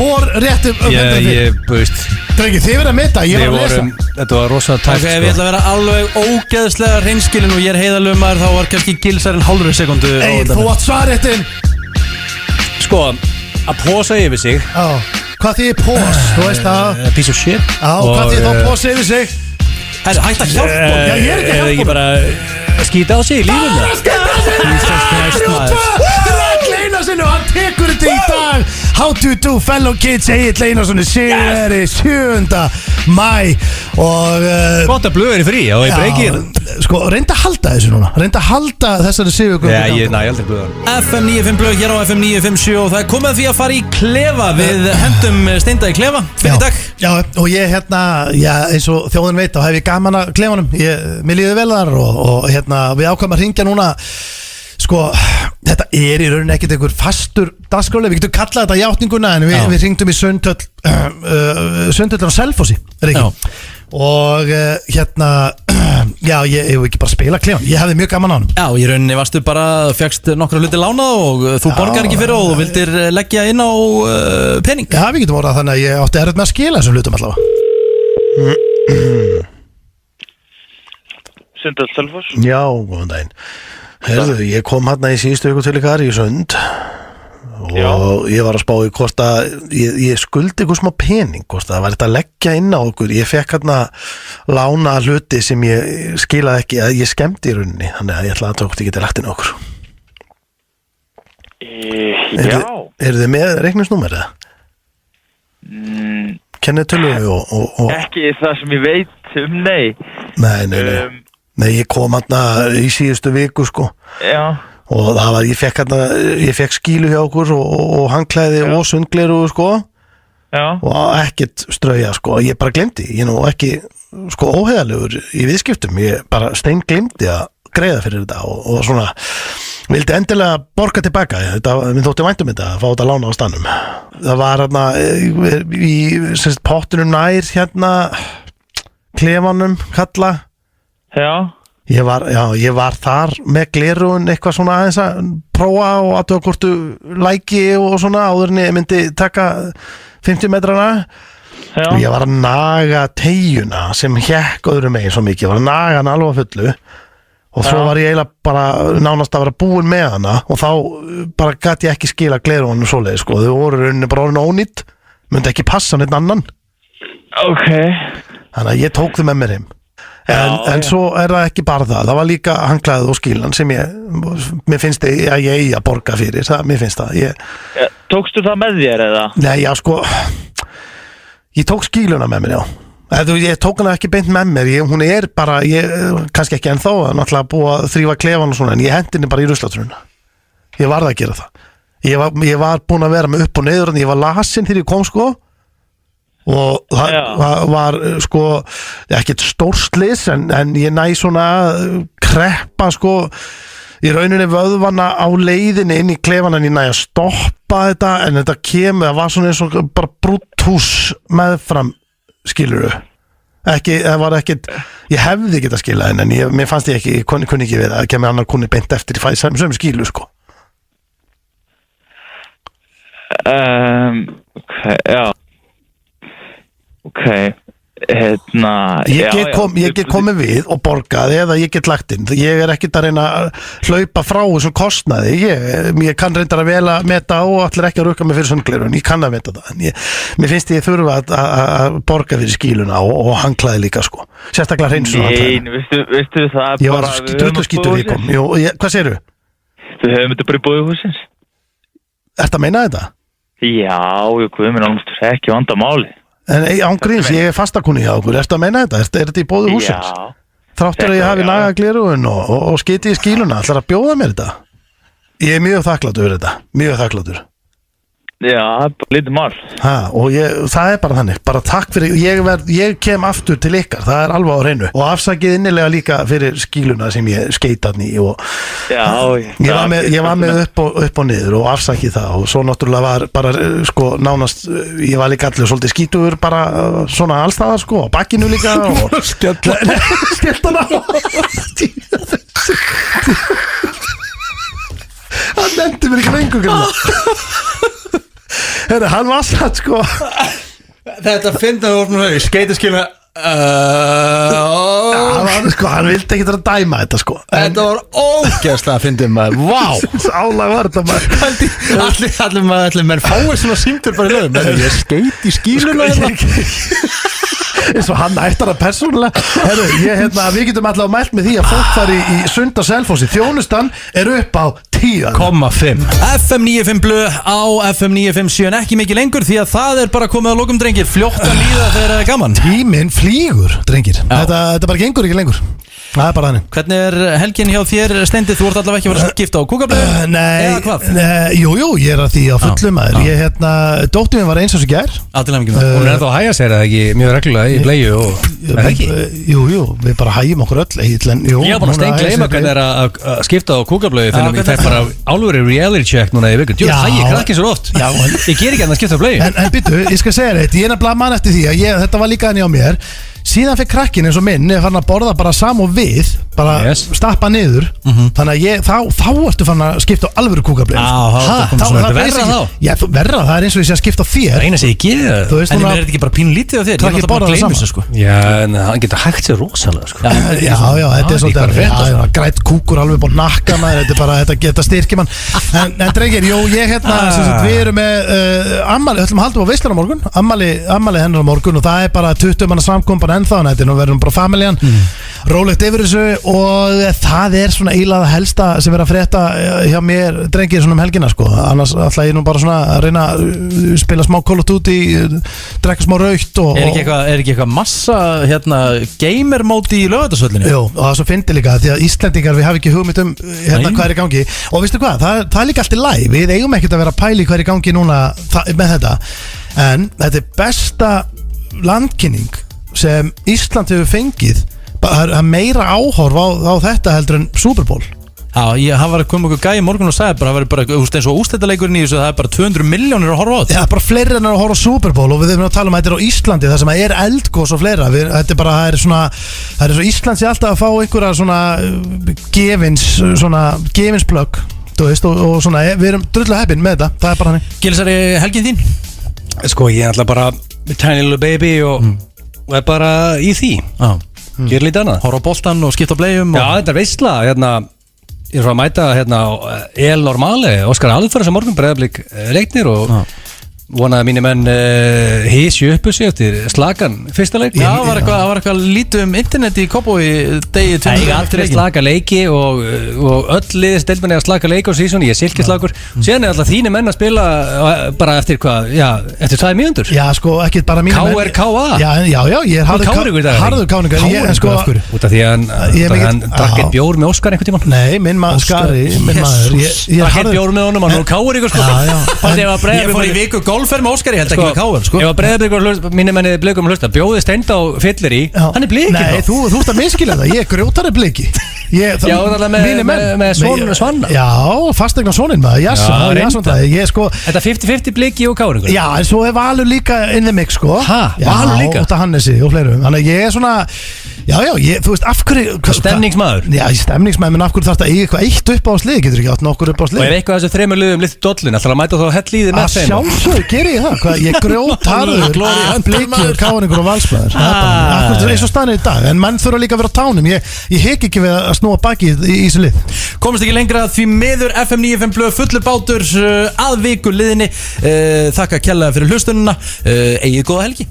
hvor réttum Ég búist. Drengir, þið verið að metta, ég var að lesa. Þetta var rosalega tæft. Ef ég ætla að vera alveg ógeðslega hreinskilin og ég er heiðalumar, þá var kannski gilsarinn hálfri sekundu. Þú átt svarréttin. Sko, að posa yfir sig. Já, hvað þýðir pos? Þú veist það. Piece of shit. Já, hvað þýðir þá posa yfir sig? Hætt að hjálpa. Já, ég er ekki að hjálpa. Ekki bara skýta á sig í lífinu. Það er 3-2. Hann tekur þetta í dag. 122 fellow kids Egill Einarsson sigri 7. maí og gott að blöður í frí og ég breykir sko, reynda að halda þessu núna reynda að halda þessari sigurgöngu Já, ég næ aldrei blöður FM 95 blöð hér á FM 957 og það er komið að því að fara í klefa við hendum Steinda í klefa fyrir dag Já, og ég já, eins og þjóðin veit þá hef ég gaman að klefanum mér líður vel þar og við ákvæmum að hringja núna sko, þetta í rauninni ekkert einhver fastur dagskráli, við getum kallað þetta játninguna en við hringdum í Sundhöll á Selfossi og já, ég hef ekki bara spila klefan, ég hefði mjög gaman á hann Já, í rauninni varstu bara, fegst nokkra hluti lánað og þú borgar ekki fyrir og þú vildir leggja inn á pening Já, við getum orðað þannig að ég átti erfitt með að skila þessum hlutum allavega Sundhöll Selfoss Já, góðan daginn Herðu, ég kom hérna í síðustu viku til ykkar í Sund og ég var að spá í hvort að ég skuldi ykkur smá pening hvort að það var þetta að leggja inn á okkur ég fekk hérna lána hluti sem ég skilaði ekki að ég skemmti í rauninni þannig að ég ætla að það hvort ég geti lagt inn á okkur Já Eru þið með reikningsnúmer eða? Kennið tölu og Ekki það sem ég veit Nei Nei, ég kom hérna í síðustu viku sko Já og það var, ég fekk skílu hjá okkur og handklæði og sundgleru sko Já og ekkert strauja sko, ég bara glemdi ég nú ekki sko óheiðalegur í viðskiptum, ég bara steinglemdi að greiða fyrir þetta og svona vildi endilega borga tilbaka þetta, minn þótti væntum þetta að fá þetta lána á stanum það var hérna í pottunum nær hérna klefanum kalla Já Ég var þar með glerun eitthvað svona aðeins að prófa og aðtöða hvort þú læki og svona áður en ég myndi taka 50 metrana og ég var að naga teyjuna sem hékk öðrum megin svo mikið, ég var að naga hann alveg fullu og svo var ég eiginlega bara nánast að vera búin með hana og þá bara gæti ég ekki skila glerunum svoleið sko, þau voru rauninni bara orðin ónýtt, myndi ekki passa neitt annan Ok Þannig að ég tók þau með mér heim En svo það ekki bara það var líka handklæðið og skílan sem mér finnst að ég eigi að borga fyrir mér finnst það Tókstu það með þér eða? Nei, já sko ég tók skíluna með mér, já ég tók hana ekki beint með mér hún bara, kannski ekki ennþá náttúrulega búið að þrífa klefan og svona en ég hendi henni bara í ruslatruna ég varð að gera það ég var búin að vera með upp og niður en ég var lasinn þegar ég kom sko og það var sko ekkert stórslis en ég næ svona kreppa sko í rauninni vöðvana á leiðinni inn í klefan en ég næ að stoppa þetta en þetta kemur, það var svona eins og bara brúthús meðfram skilurðu ekki, það var ekkert ég hefði ekki að skila en mér fannst ég ekki, ég kunni ekki við það kemur annar kunni beint eftir í fæði sem skilu sko Já Ok, ég get komið við og borgað eða ég get lagt inn ég ekkert að reyna að hlaupa frá þessum kostnaði ég kann reyndar að vel að meta og allir ekki að rukka mig fyrir sundglerun, ég kann að meta það en mér finnst ég þurfa að borga fyrir skíluna og handklæði líka sko sérstaklega hreinsun veistu það ég var drullu skítur því kom hvað segirðu? Við höfum þetta bara í bóði húsins Ertu að meina þetta? Já, ég minn alveg ekki vandamáli En ángríns, ég fastakunni hjá okkur, ertu að meina þetta? Er þetta í bóði húsins? Já Þráttur að ég hafi nagað gleraugun og skiti í skíluna, ætlar að bjóða mér þetta? Ég er mjög þakklátur fyrir þetta, mjög þakklátur Já, bara lítið mál og það bara þannig, bara takk fyrir ég kem aftur til ykkar, það er alveg á hreinu og afsakið innilega líka fyrir skíluna sem ég skeitan í og ég var með upp og niður og afsakið það og svo náttúrulega var bara sko nánast, ég var líka allir svolítið skítugur bara svona allstaðar sko, á bakkinu líka og skelltana hann nefndi mér ekki lengur Herra, hann var satt sko Þetta finnaði orðnum hög Skeitaskilna Hann vildi ekki að dæma þetta sko. Þetta var ógeðslega að fyndið maður. Vá, álag var þetta maður. Allir menn fáið svona símtur bara í lögum. Ég skeit í skýluna eins og hann ættar að persónulega. Herru, við getum allavega mælt með því að fólk fari í Sunda Selfossi. Þjónustan upp á 10,5. FM 95 Blö á FM 957 ekki mikið lengur því að það bara komið að lokum, drengir. Fljótt að líða þegar það gaman. Tíminn flýgur, drengir. Þetta bara gengur ekki lengur. Það bara þannig. Hvernig helgin hjá þér, Steindi? Þú ert allavega ekki að vera að skipta á kúkablöðu? Nei, jú, ég að því á fullum maður. Dóttir minn var eins og svo gær. Hún ennþá að hægja sér, eða ekki mjög reglulega í bleiu og Jú, við bara hægjum okkur öll. Ég var bara steingleyma hvernig er að skipta á kúkablöðu þegar ég fær bara álveri reality check núna í vikun. Jú, hægji krakki svo oft. Ég ger ekki að skipta á bleiu. En byttu, ég skal segja þetta, ég nefnilega man eftir því að þetta var líka hann hjá mér. Síðan fyrir krakkin eins og minn er farin að borða bara sam og við, bara stappa niður. Þannig að þá ertu farin að skipta á alvöru kúkablöð. Verra, það er eins og ég sé að skipta á þér. Það eina sem ég geði það. En er þetta ekki bara pínlítið á þér? Ég er náttúrulega bara að gleyma þessu sko. Já, en hann getur hægt sér rosalega sko. Já, þetta er svolítið grætt kúkur alveg búin nakka maður. Þetta geta styrkja mann. En drengir, við erum með ammali, ætlum að halda á veislan á morgun. Ammali hennar á morgun og það er bara 20 manna samkompan ennþá, þetta nú verðum bara familjan rólegt yfir þessu og það er svona eiginlega það helsta sem er að frétta hjá mér, drengir, svona helgina sko. Annars ætla ég nú bara svona að reyna að spila smá Call of Duty, drekka smá raukt og Er ekki eitthvað massa gamer móti í Laugardalshöllinni? Jú, og það svo fyndi líka því að Íslendingar, við hafa ekki hugmynd hvað er í gangi og veistu hvað, það er líka allt í lagi, við eigum ekkert að vera að pæli hvað er í gangi núna með þetta, en þetta er besta landkynning sem Ísland hefur fengið, það er meira áhorf á þetta heldur en Super Bowl. Já, hann var að koma okkur gæi í morgun og sagði bara, það var bara eins og úrslitaleikurinn í þessu, það er bara 200 milljónir að horfa á þetta. Já, bara fleiri en að horfa á Super Bowl og við erum að tala um að þetta er á Íslandi, það sem er eldgós og fleira, þetta er bara, það er svo Ísland sé alltaf að fá einhverja svona gefinsplögg, þú veist, og svona, við erum drullu heppin með þetta, það er bara hannig. Gilsari, helgin þín? Sko, ég er alltaf bara tiny little baby og er bara í því. Ger lítið annað. Horfa á boltan og skipta á bleium. Já, þetta er veistla, ég er frá að mæta El Normale, Óskar Alfred sem morgun Breiðablik leiknir og vonaði að mínir menn hísju uppu sig eftir slagan fyrsta leik. Já, það var eitthvað lítið interneti í Kópavogi degi 2. Það er aldrei slaka leiki og öll liðis deilmenni að slaka leiki á sísón, ég er silkislagur. Síðan er alltaf þínir menn að spila bara eftir hvað, eftir 2 mínútur. Já, sko, ekki bara mínir menn. KRKA. Já, ég er harður káningur. Út af því að hann drakk eitt bjór með Óskar einhvern tímann. Nei, minn maður Skari, drakk eitt bjór með honum, hann KRKA. Golfer með Óskar, ég held ekki með Káur sko. Ef að Breiðablikur, mínir menni blikum hlusta, bjóði Steinda á fyllir í, hann er bliki. Nei, þú ert að miskila það, ég er grjótari bliki. Já, það er með Svanna. Já, fastegna soninn maður, Þetta 50-50 bliki og Káur. Já, en svo er Valur líka in the mix sko. Valur líka? Já, Óta Hannesi og fleirum. Þannig að ég er svona, þú veist, af hverju stemningsmaður. Já, stemningsmaður, menn af hverju þarf þetta eitthvað eitt upp á slið, getur ekki átt nokkur upp á slið. Og ef eitthvað af þessu 3 liðum litt dollin, ætlar að mæta þá hell líði með þeim. Sjálfsög, ger ég það, ég grjótarður Blikur, Káningur og Valsmaður. Það er eins og staðan í dag, en menn þurfa líka að vera á tánum. Ég hek ekki við að snúa baki í þessu lið. Komist ekki lengra því miður, FM 95 Blö fullur bátur að viku liðinni. Þakka kærlega fyrir hlustunina, eigið góða helgi.